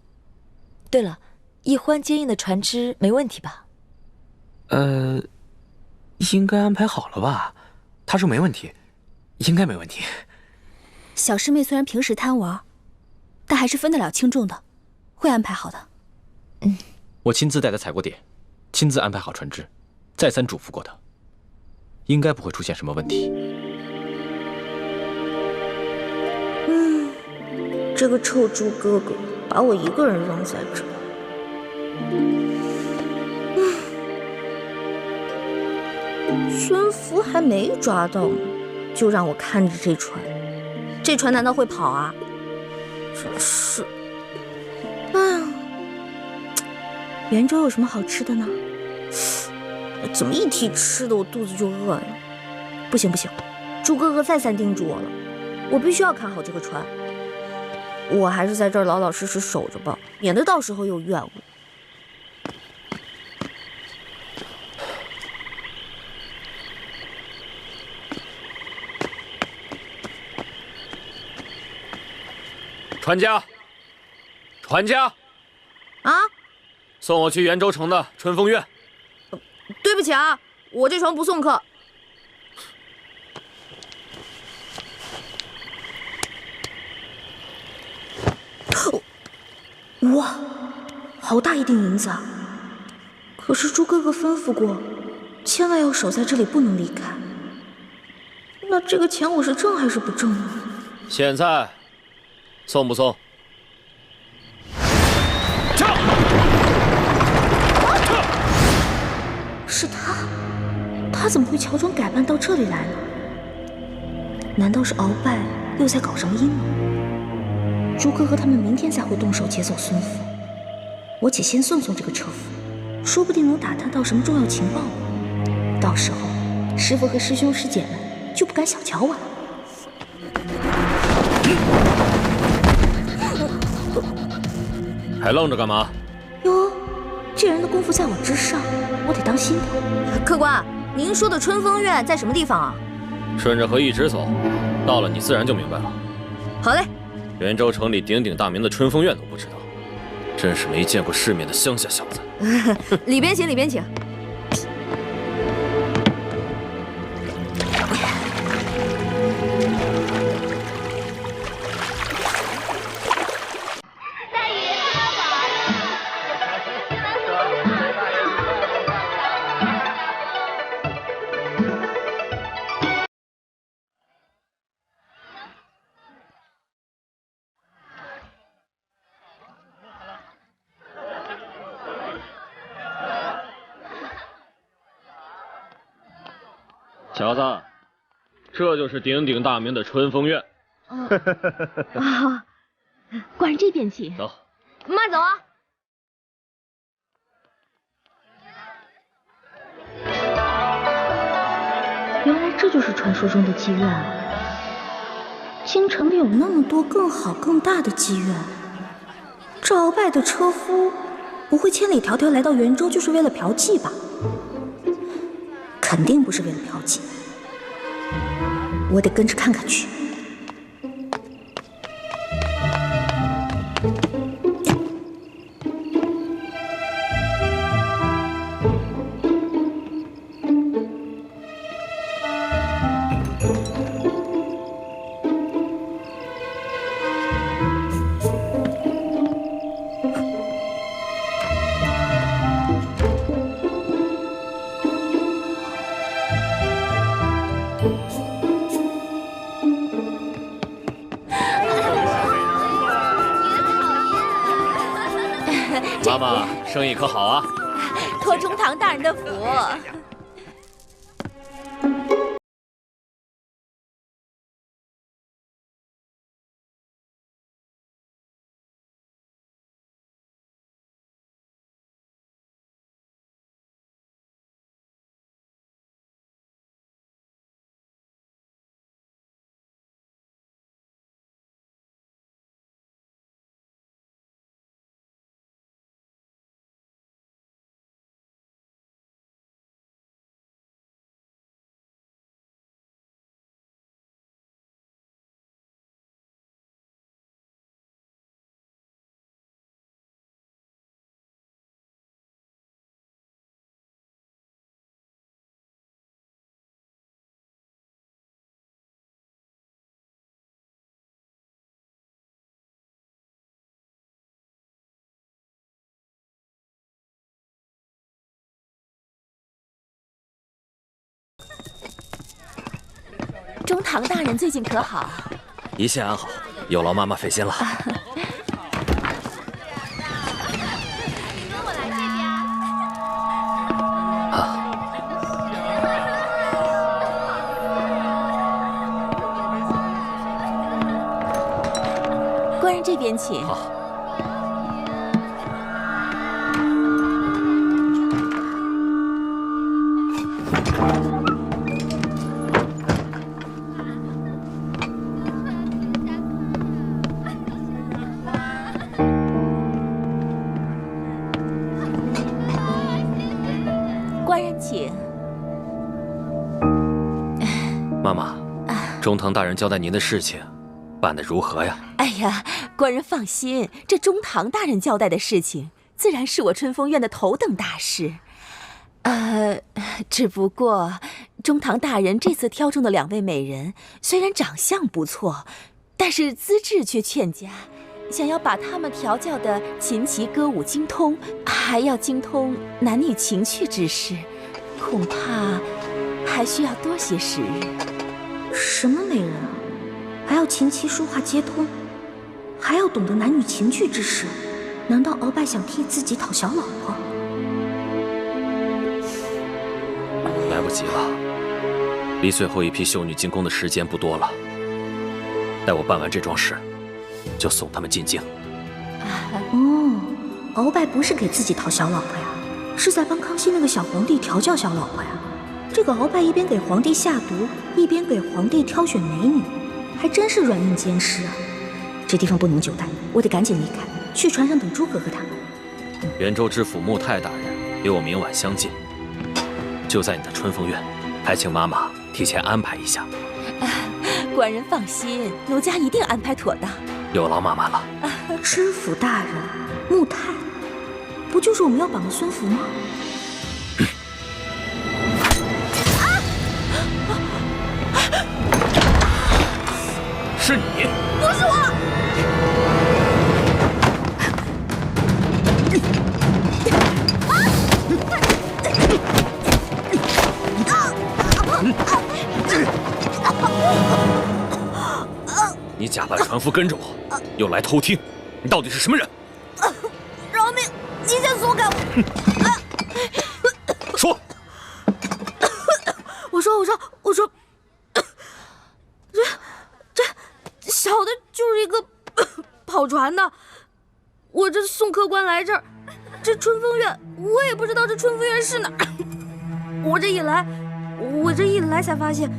对了，易欢接应的船只没问题吧？应该安排好了吧？他说没问题，应该没问题。小师妹虽然平时贪玩，但还是分得了轻重的，会安排好的。我亲自带他踩过点，亲自安排好船只，再三嘱咐过他，应该不会出现什么问题。这个臭猪哥哥把我一个人扔在这儿。孙福还没抓到呢，就让我看着这船，这船难道会跑啊？真是，袁州有什么好吃的呢？怎么一提吃的我肚子就饿了？不行不行，猪哥哥再三叮嘱我了，我必须要看好这个船。我还是在这儿老老实实守着吧，免得到时候又怨我。船家，船家，啊！送我去元州城的春风院。对不起啊，我这船不送客。哇，好大一锭银子啊！可是猪哥哥吩咐过，千万要守在这里，不能离开。那这个钱我是挣还是不挣呢？现在送不送？是他，他怎么会乔装改扮到这里来呢？难道是鳌拜又在搞什么阴谋？猪哥哥他们明天才会动手劫走孙福，我且先送送这个车夫，说不定能打探到什么重要情报呢。到时候师傅和师兄师姐们就不敢小瞧我了。还愣着干嘛？哟，这人的功夫在我之上，我得当心点。客官，您说的春风院在什么地方啊？顺着河一直走，到了你自然就明白了。好嘞。元州城里鼎鼎大名的春风院都不知道，真是没见过世面的乡下小子。里边请，里边请。小子，这就是鼎鼎大名的春风院。啊，管这边请。走，慢走啊！原来这就是传说中的妓院啊！京城里有那么多更好更大的妓院，这鳌拜的车夫不会千里迢迢来到元州就是为了嫖妓吧？肯定不是为了嫖妓，我得跟着看看去。妈妈，生意可好啊？托中堂大人的福。中堂大人最近可好？一切安好，有劳妈妈费心了。官人这边请。好。官人请。妈妈，中堂大人交代您的事情，办得如何呀？哎呀，官人放心，这中堂大人交代的事情，自然是我春风院的头等大事。只不过中堂大人这次挑中的2位美人，虽然长相不错，但是资质却欠佳。想要把她们调教的琴棋歌舞精通，还要精通男女情趣之事，恐怕还需要多些时日。什么美人啊？还要琴棋书画皆通，还要懂得男女情趣之事？难道鳌拜想替自己讨小老婆？来不及了，离最后一批秀女进宫的时间不多了。待我办完这桩事，就送他们进京。哦，鳌拜不是给自己讨小老婆呀，是在帮康熙那个小皇帝调教小老婆呀。这个鳌拜一边给皇帝下毒，一边给皇帝挑选美女，还真是软硬兼施啊。这地方不能久待，我得赶紧离开，去船上等诸葛和他们。元州知府穆泰大人留我明晚相见，就在你的春风院，还请妈妈提前安排一下。官人放心，奴家一定安排妥当。有劳妈妈了。知府大人穆泰，不就是我们要绑的孙福吗？是你？不是我。你假扮船夫跟着我，又来偷听，你到底是什么人？饶命！你先松开我！说。我说，这小的就是一个跑船的，我这送客官来这儿，这春风院我也不知道这春风院是哪儿，我这一来才发现，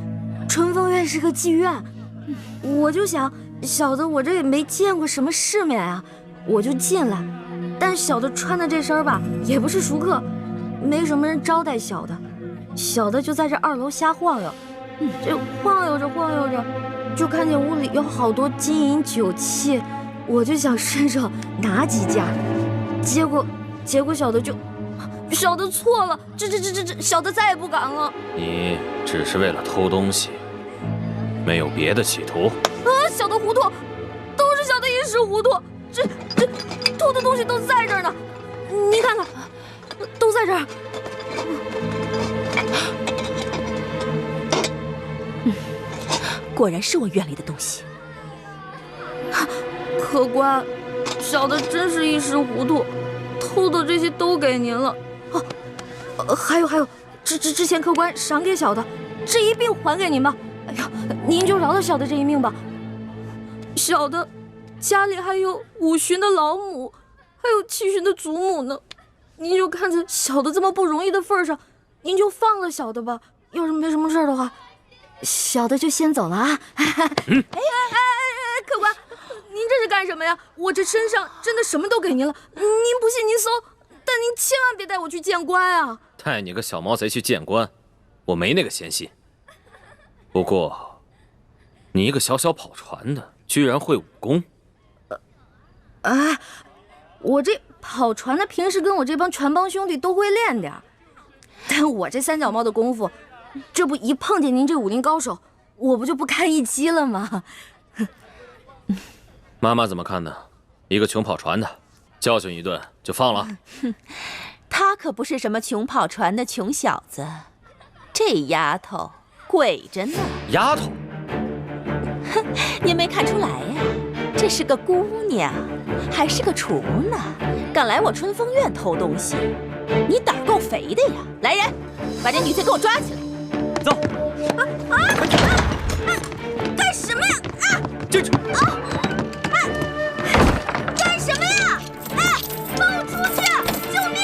春风院是个妓院。我就想，小的我这也没见过什么世面啊，我就进来。但小的穿的这身吧，也不是熟客，没什么人招待小的。小的就在这2楼瞎晃悠，这晃悠着，就看见屋里有好多金银酒器，我就想伸手拿几件，结果小的错了，这小的再也不敢了。你只是为了偷东西，没有别的企图？小的糊涂，都是小的一时糊涂，这偷的东西都在这儿呢，你看看，都在这儿。果然是我院里的东西。客官，小的真是一时糊涂，偷的这些都给您了。还有，之前客官赏给小的，这一并还给您吧。哎呀，您就饶了小的这一命吧。小的家里还有5旬的老母，还有7旬的祖母呢。您就看在小的这么不容易的份上，您就放了小的吧。要是没什么事的话，小的就先走了啊。客官，您这是干什么呀？我这身上真的什么都给您了，您不信您搜，但您千万别带我去见官啊！带你个小毛贼去见官，我没那个闲心。不过，你一个小小跑船的，居然会武功？我这跑船的平时跟我这帮船帮兄弟都会练点，但我这3脚猫的功夫，这不一碰见您这武林高手，我不就不堪一击了吗？妈妈怎么看呢？一个穷跑船的，教训一顿就放了？他可不是什么穷跑船的穷小子，这丫头鬼着呢。丫头？您没看出来呀？这是个姑娘，还是个厨呢，敢来我春风院偷东西，你胆儿够肥的呀！来人，把这女贼给我抓起来！走！干什么呀？进去！干什么呀？放我出去！救命！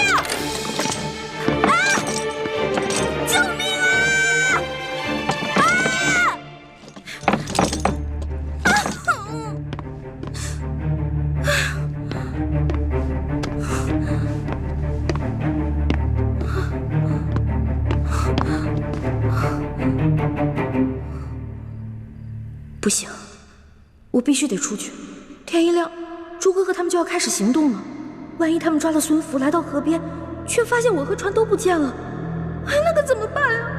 救命啊！不行，我必须得出去。天一亮，朱哥和他们就要开始行动了。万一他们抓了孙福，来到河边，却发现我和船都不见了，那可怎么办啊？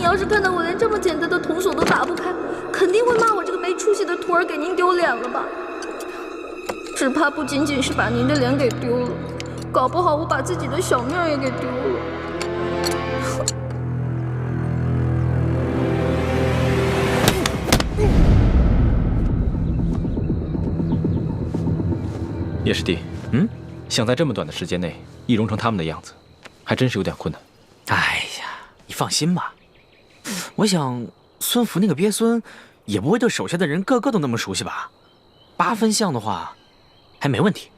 要是看到我连这么简单的铜锁都打不开，肯定会骂我这个没出息的徒儿给您丢脸了吧？只怕不仅仅是把您的脸给丢了，搞不好我把自己的小命也给丢了。叶师弟，想在这么短的时间内易容成他们的样子，还真是有点困难。哎呀，你放心吧。我想，孙福那个鳖孙，也不会对手下的人个个都那么熟悉吧？8分像的话，还没问题。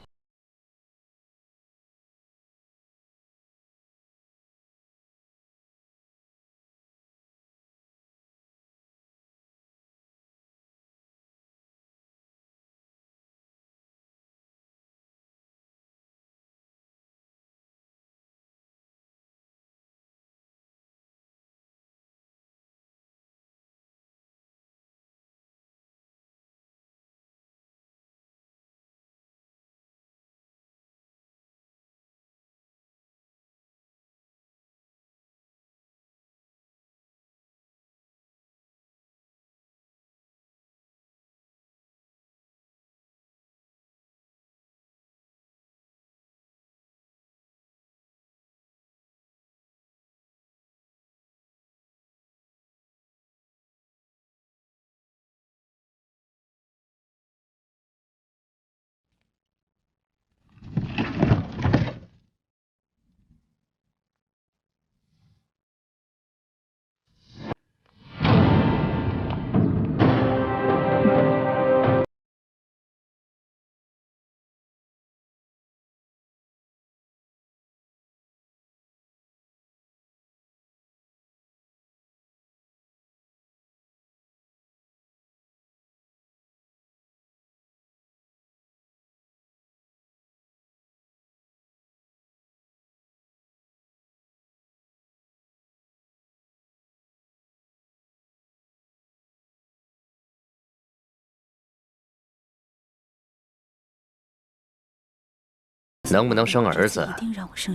能不能生儿子，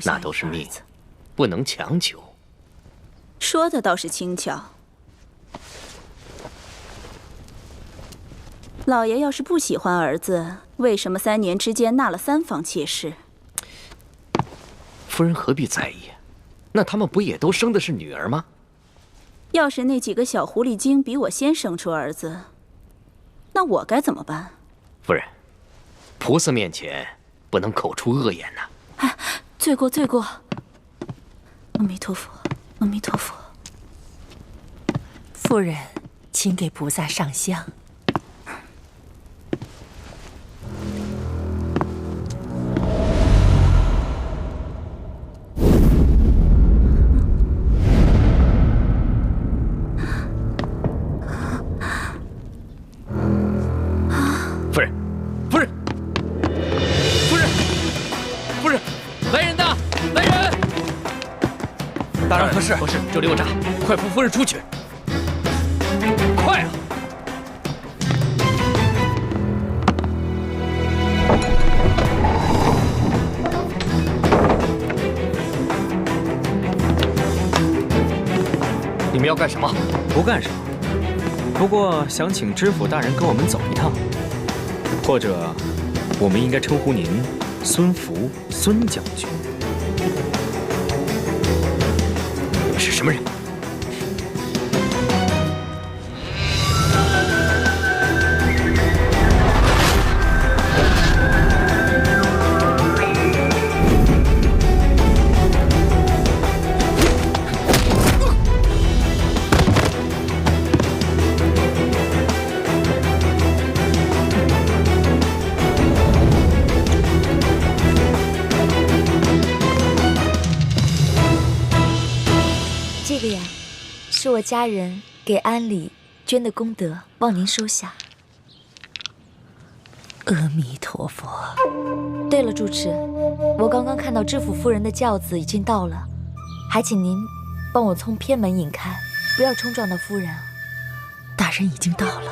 那都是命，不能强求。说的倒是轻巧。老爷要是不喜欢儿子，为什么3年之间纳了3房妾室？夫人何必在意？那他们不也都生的是女儿吗？要是那几个小狐狸精比我先生出儿子，那我该怎么办？夫人，菩萨面前不能口出恶言呐！罪过，罪过！阿弥陀佛，阿弥陀佛。夫人，请给菩萨上香。夫人，夫人，夫人，夫人，来人呐！来人！大人何事？何事？这里有诈，快扶夫人出去！快啊！们要干什么？不干什么，不过想请知府大人跟我们走一趟，或者我们应该称呼您孙福孙将军。你们是什么人？这个呀，是我家人给安里捐的功德，望您收下。阿弥陀佛。对了，主持，我刚刚看到知府夫人的轿子已经到了，还请您帮我从偏门引开，不要冲撞到夫人啊。大人已经到了，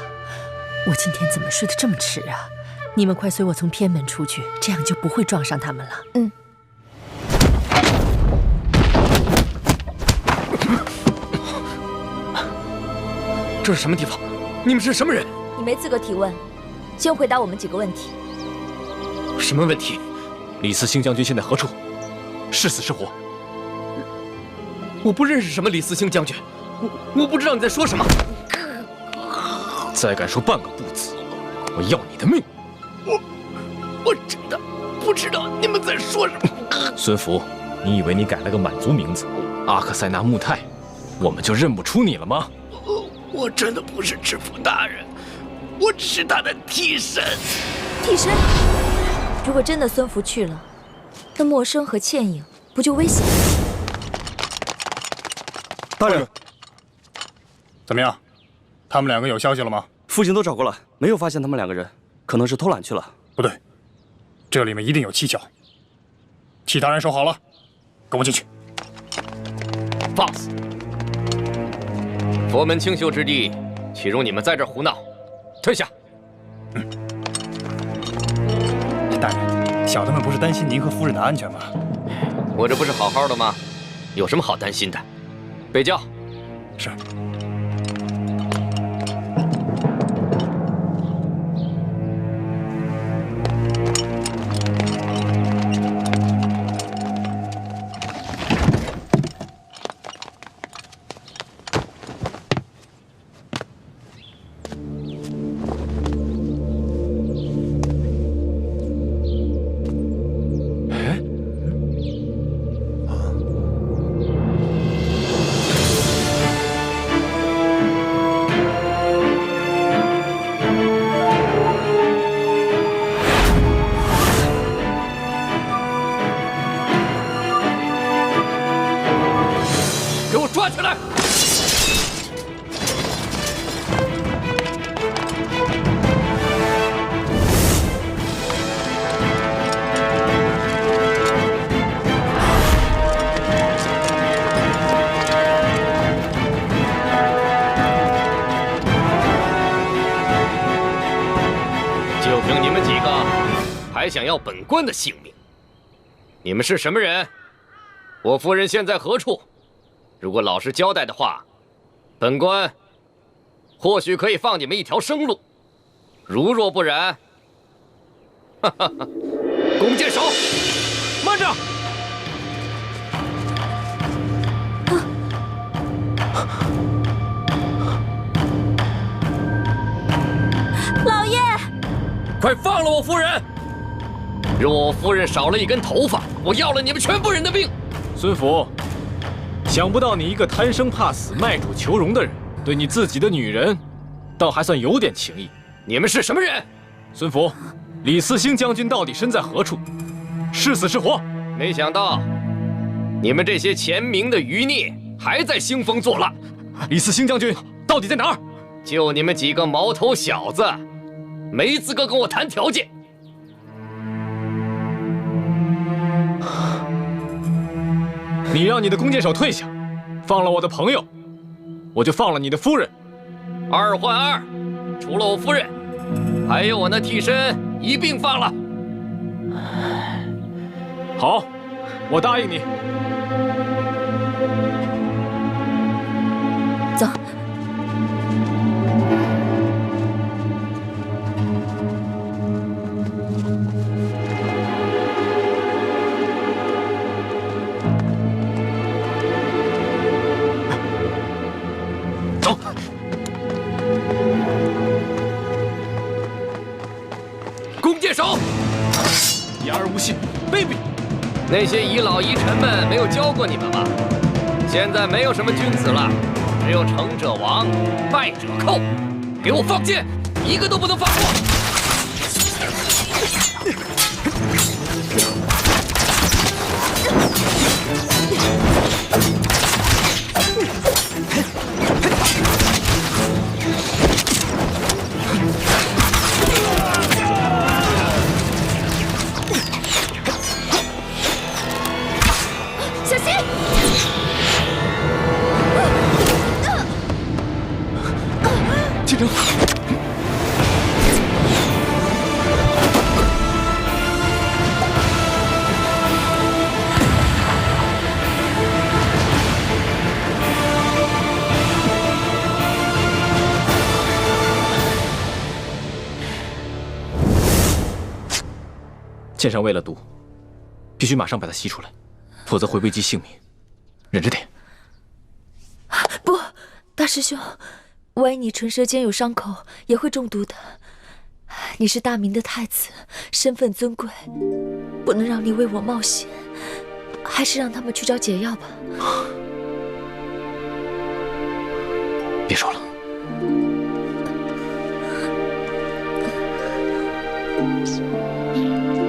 我今天怎么睡得这么迟啊？你们快随我从偏门出去，这样就不会撞上他们了。嗯。这是什么地方？你们是什么人？你没资格提问，先回答我们几个问题。什么问题？李嗣兴将军现在何处？是死是活？我不认识什么李嗣兴将军，我不知道你在说什么。再敢说半个不字，我要你的命！我真的不知道你们在说什么。孙福，你以为你改了个满族名字阿克塞纳木泰，我们就认不出你了吗？我真的不是知府大人，我只是他的替身。替身？如果真的孙福去了，那默笙和倩影不就危险了？大人，怎么样？他们两个有消息了吗？父亲都找过了，没有发现他们两个人，可能是偷懒去了。不对，这里面一定有蹊跷。其他人收好了，跟我进去。放肆！佛门清修之地，岂容你们在这儿胡闹？退下！大人，小的们不是担心您和夫人的安全吗？我这不是好好的吗？有什么好担心的？备轿。是。抓起来！就凭你们几个，还想要本官的性命？你们是什么人？我夫人现在何处？如果老实交代的话，本官或许可以放你们一条生路；如若不然，哈哈哈！弓箭手，慢着！老爷，快放了我夫人！若我夫人少了一根头发，我要了你们全部人的命！孙福。想不到你一个贪生怕死、卖主求荣的人，对你自己的女人，倒还算有点情义。你们是什么人？孙福，李嗣兴将军到底身在何处？是死是活？没想到，你们这些前明的余孽还在兴风作浪。李嗣兴将军到底在哪儿？就你们几个毛头小子，没资格跟我谈条件。你让你的弓箭手退下，放了我的朋友，我就放了你的夫人。2换2，除了我夫人，还有我那替身一并放了。好，我答应你。手！言而无信，卑鄙！那些遗老遗臣们没有教过你们吗？现在没有什么君子了，只有成者亡，败者寇。给我放箭，一个都不能放过！小心！进城！剑上喂了毒，必须马上把它吸出来，否则会危及性命。忍着点。不，大师兄，万一你唇舌间有伤口，也会中毒的。你是大明的太子，身份尊贵，不能让你为我冒险。还是让他们去找解药吧。别说了。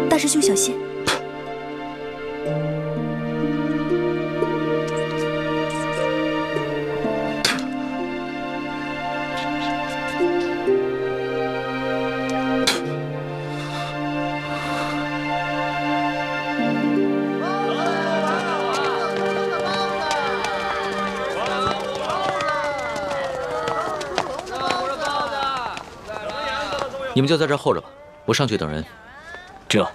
大师兄小心！你们就在这儿候着吧，我上去等人。这。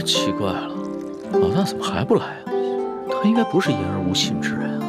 奇怪了，老大怎么还不来啊？他应该不是言而无信之人啊。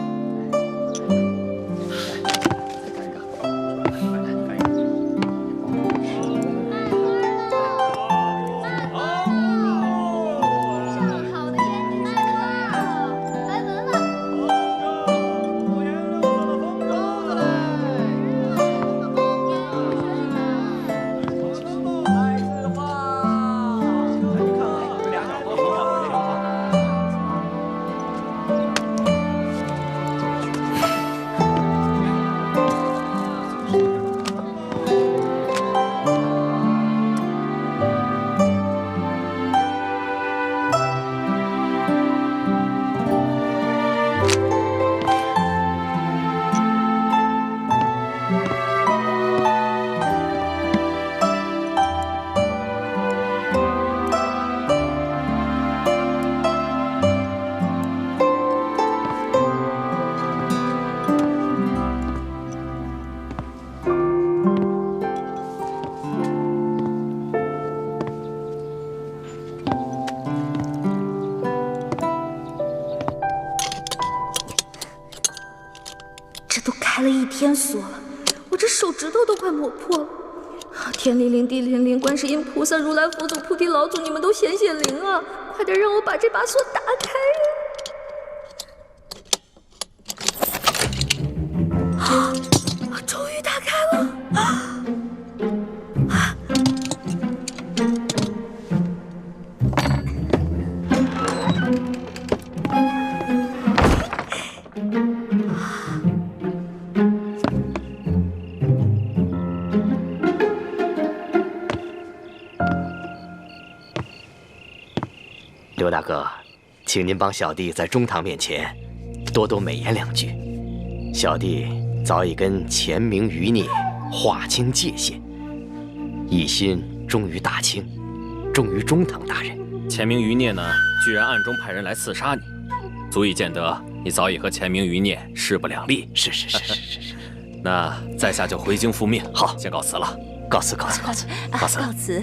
开了1天锁了，我这手指头都快磨破了。天灵灵，地灵灵，观世音菩萨、如来佛祖、菩提老祖，你们都显显灵啊！快点让我把这把锁打开呀！终于打开了！刘大哥，请您帮小弟在中堂面前多多美言2句。小弟早已跟前明余孽划清界限，一心忠于大清，忠于中堂大人。前明余孽呢，居然暗中派人来刺杀你，足以见得你早已和前明余孽势不两立。是。那在下就回京复命。好，先告辞了。告辞。告辞。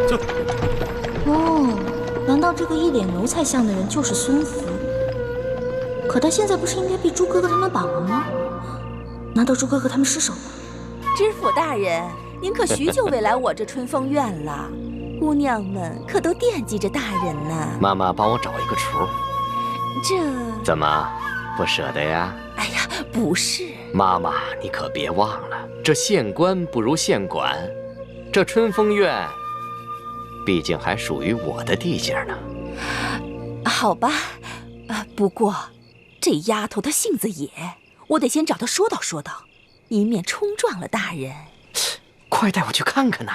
就。哦，难道这个一脸奴才相的人就是孙福？可他现在不是应该被朱哥哥他们绑了吗？难道朱哥哥他们失手了？知府大人，您可许久未来我这春风院了，姑娘们可都惦记着大人呢。妈妈帮我找一个厨。这怎么不舍得呀？哎呀，不是。妈妈，你可别忘了，这县官不如县管，这春风院毕竟还属于我的地界呢。好吧，不过这丫头她性子野，我得先找她说道说道，以免冲撞了大人。快带我去看看呐！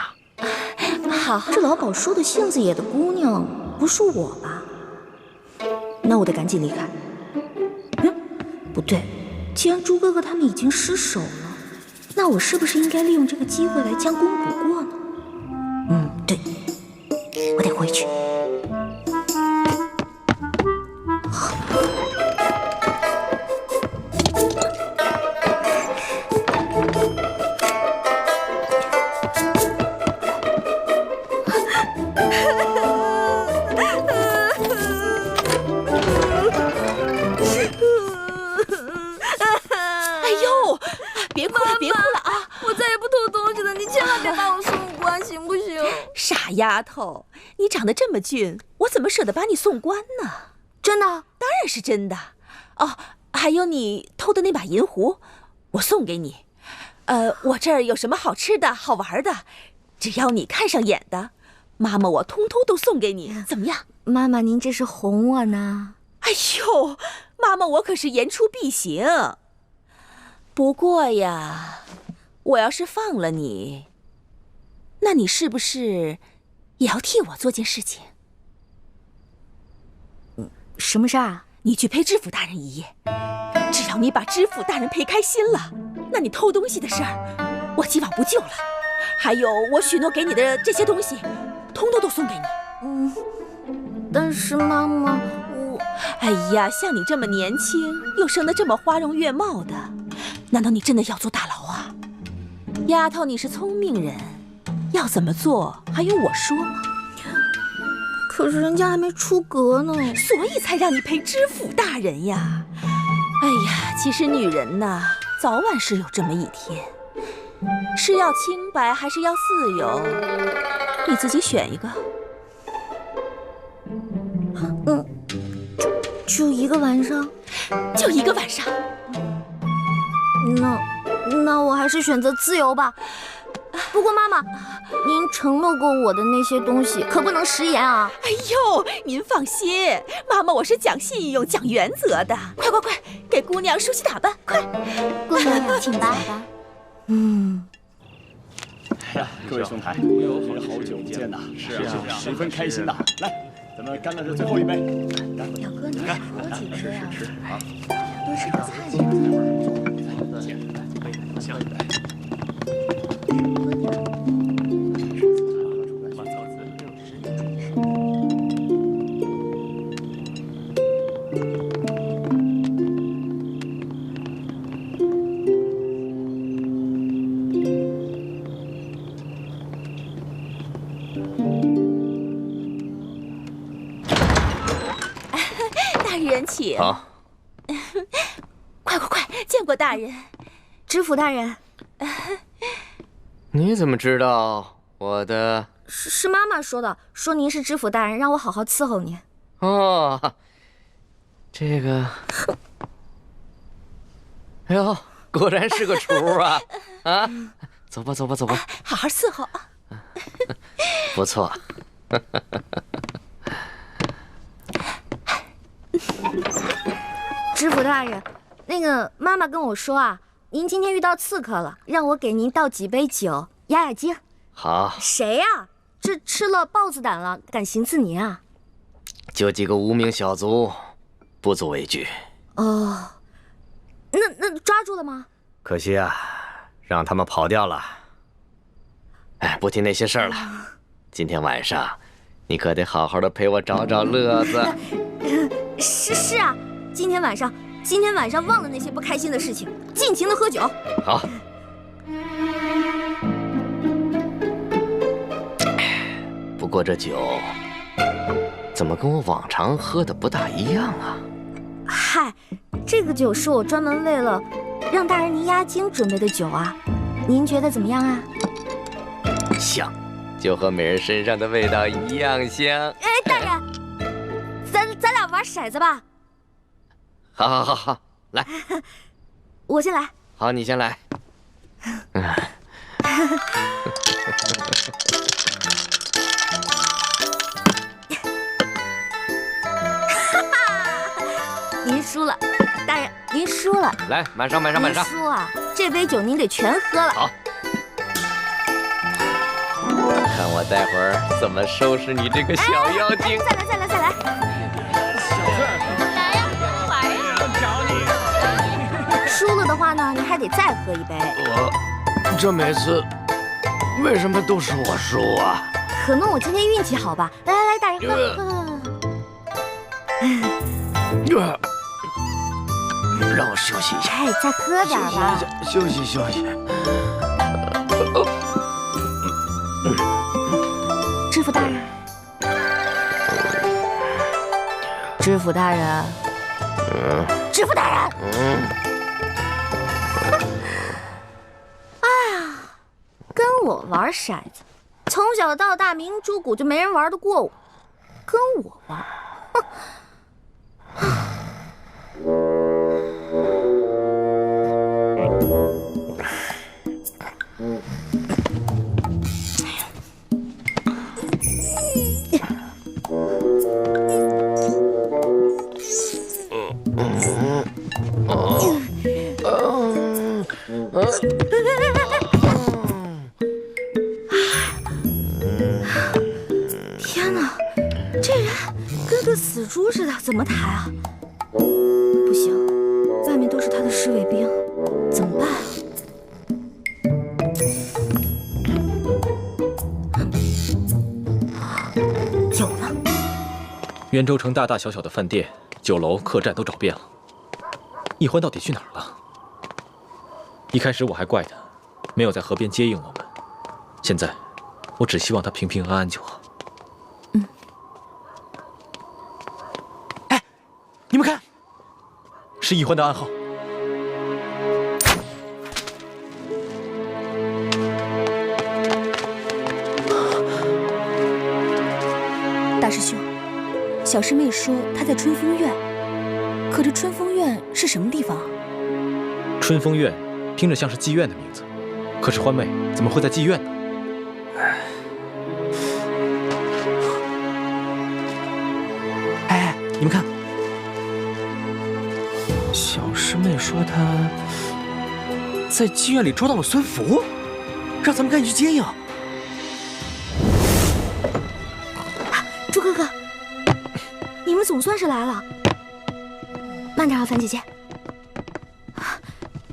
好，这老鸨说的性子野的姑娘不是我吧？那我得赶紧离开。不对，既然朱哥哥他们已经失手了，那我是不是应该利用这个机会来将功补过呢？对，我得回去。丫头，你长得这么俊，我怎么舍得把你送官呢？真的？当然是真的。哦，还有你偷的那把银壶，我送给你。我这儿有什么好吃的好玩的，只要你看上眼的，妈妈我通通都送给你，怎么样？妈妈，您这是哄我呢？哎呦，妈妈我可是言出必行。不过呀，我要是放了你，那你是不是也要替我做件事情？什么事啊？你去陪知府大人一夜，只要你把知府大人陪开心了，那你偷东西的事儿我既往不咎了。还有我许诺给你的这些东西，通通都送给你。但是妈妈，哎呀，像你这么年轻又生得这么花容月貌的，难道你真的要坐大牢啊？丫头，你是聪明人，要怎么做还用我说吗？可是人家还没出阁呢，所以才让你陪知府大人呀。哎呀，其实女人呐，早晚是有这么一天，是要清白还是要自由，你自己选一个。就一个晚上，就一个晚上。那我还是选择自由吧。不过妈妈，您承诺过我的那些东西可不能食言啊！哎呦，您放心，妈妈我是讲信用、讲原则的。快，给姑娘梳洗打扮，快！姑娘，请吧。哎呀，各位兄台，好久不见呐，是啊，十分开心呐。来，咱们干了这最后一杯。表哥，你喝几杯啊？好，都是个菜呀。行。大人请。好。快，见过大人。知府大人。你怎么知道我的？是妈妈说的，说您是知府大人，让我好好伺候您。哦，这个，哎呦，果然是个厨啊！啊，走吧，好好伺候啊。不错。知府大人，那个妈妈跟我说啊，您今天遇到刺客了，让我给您倒几杯酒压压惊。好。谁呀？这吃了豹子胆了，敢行刺您啊？就几个无名小卒，不足为惧。哦，那抓住了吗？可惜啊，让他们跑掉了。哎，不提那些事儿了。今天晚上，你可得好好的陪我找找乐子。是啊，今天晚上忘了那些不开心的事情，尽情的喝酒。好。不过这酒怎么跟我往常喝的不大一样啊？嗨，这个酒是我专门为了让大人您压惊准备的酒啊，您觉得怎么样啊？香，就和美人身上的味道一样香。哎，大人，咱俩玩骰子吧。好，来，我先来。好，你先来。您输了，大人，您输了。来，满上。您输啊！这杯酒您得全喝了。好，看我待会儿怎么收拾你这个小妖精。再来。小顺，来呀，来呀！找你。输了的话呢，你还得再喝一杯。这每次为什么都是我输啊？可能我今天运气好吧。来，大人喝。让我休息一下。哎，再喝点吧。休息。知府大人，知府大人，知府大人。哎呀，跟我玩骰子，从小到大明珠谷就没人玩得过我，跟我玩，哼。天哪，这人跟个死猪似的，怎么抬啊？不行，外面都是他的侍卫兵，怎么办啊？有了！袁州城大大小小的饭店、酒楼、客栈都找遍了，易欢到底去哪儿了？一开始我还怪他没有在河边接应我们，现在我只希望他平平安安就好。哎，你们看，是易欢的暗号。大师兄，小师妹说她在春风院，可这春风院是什么地方啊？春风院听着像是妓院的名字，可是欢妹怎么会在妓院呢？哎，你们看，小师妹说她在妓院里捉到了孙福，让咱们赶紧去接应。朱哥哥，你们总算是来了。慢点啊，樊姐姐。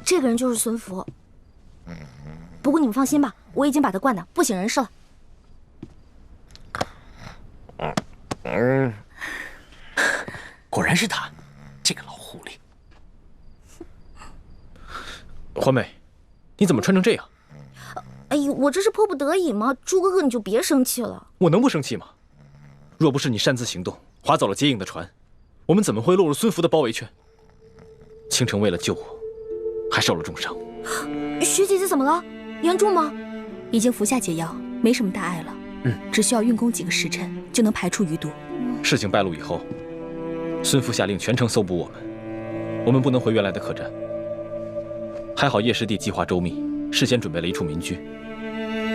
这个人就是孙福。不过你们放心吧，我已经把他灌得不省人事了。果然是他，这个老狐狸。欢妹，你怎么穿成这样？哎呦，我这是迫不得已嘛。朱哥哥，你就别生气了。我能不生气吗？若不是你擅自行动，划走了接应的船，我们怎么会落入孙福的包围圈？倾城为了救我，还受了重伤。徐姐姐怎么了？严重吗？已经服下解药，没什么大碍了。只需要运功几个时辰，就能排出余毒。事情败露以后，孙福下令全城搜捕我们不能回原来的客栈。还好叶师弟计划周密，事先准备了一处民居，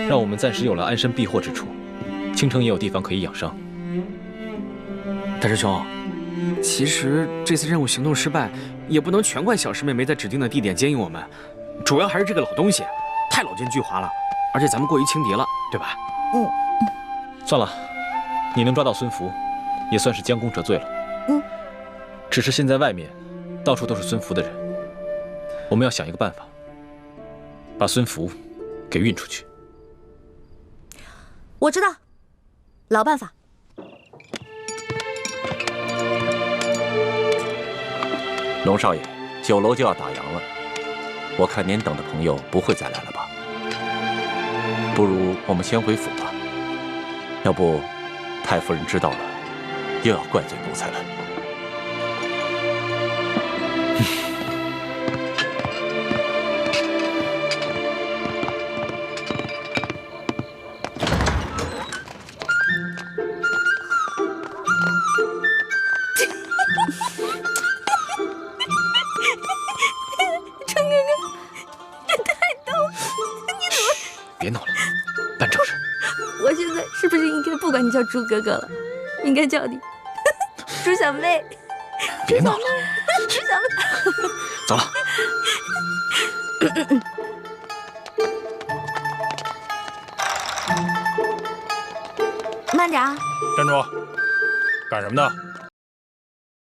让我们暂时有了安身避祸之处。倾城也有地方可以养伤。大师兄，其实这次任务行动失败，也不能全怪小师妹没在指定的地点接应我们，主要还是这个老东西太老奸巨猾了，而且咱们过于轻敌了，对吧？算了，你能抓到孙福，也算是将功折罪了。只是现在外面到处都是孙福的人，我们要想一个办法，把孙福给运出去。我知道，老办法。龙少爷，酒楼就要打烊了，我看您等的朋友不会再来了吧？不如我们先回府吧，要不太夫人知道了，又要怪罪奴才了。别闹了，办正事。我现在是不是应该不管你叫猪哥哥了，应该叫你猪小妹？别闹了，猪小妹。走了。慢点啊！站住！干什么呢？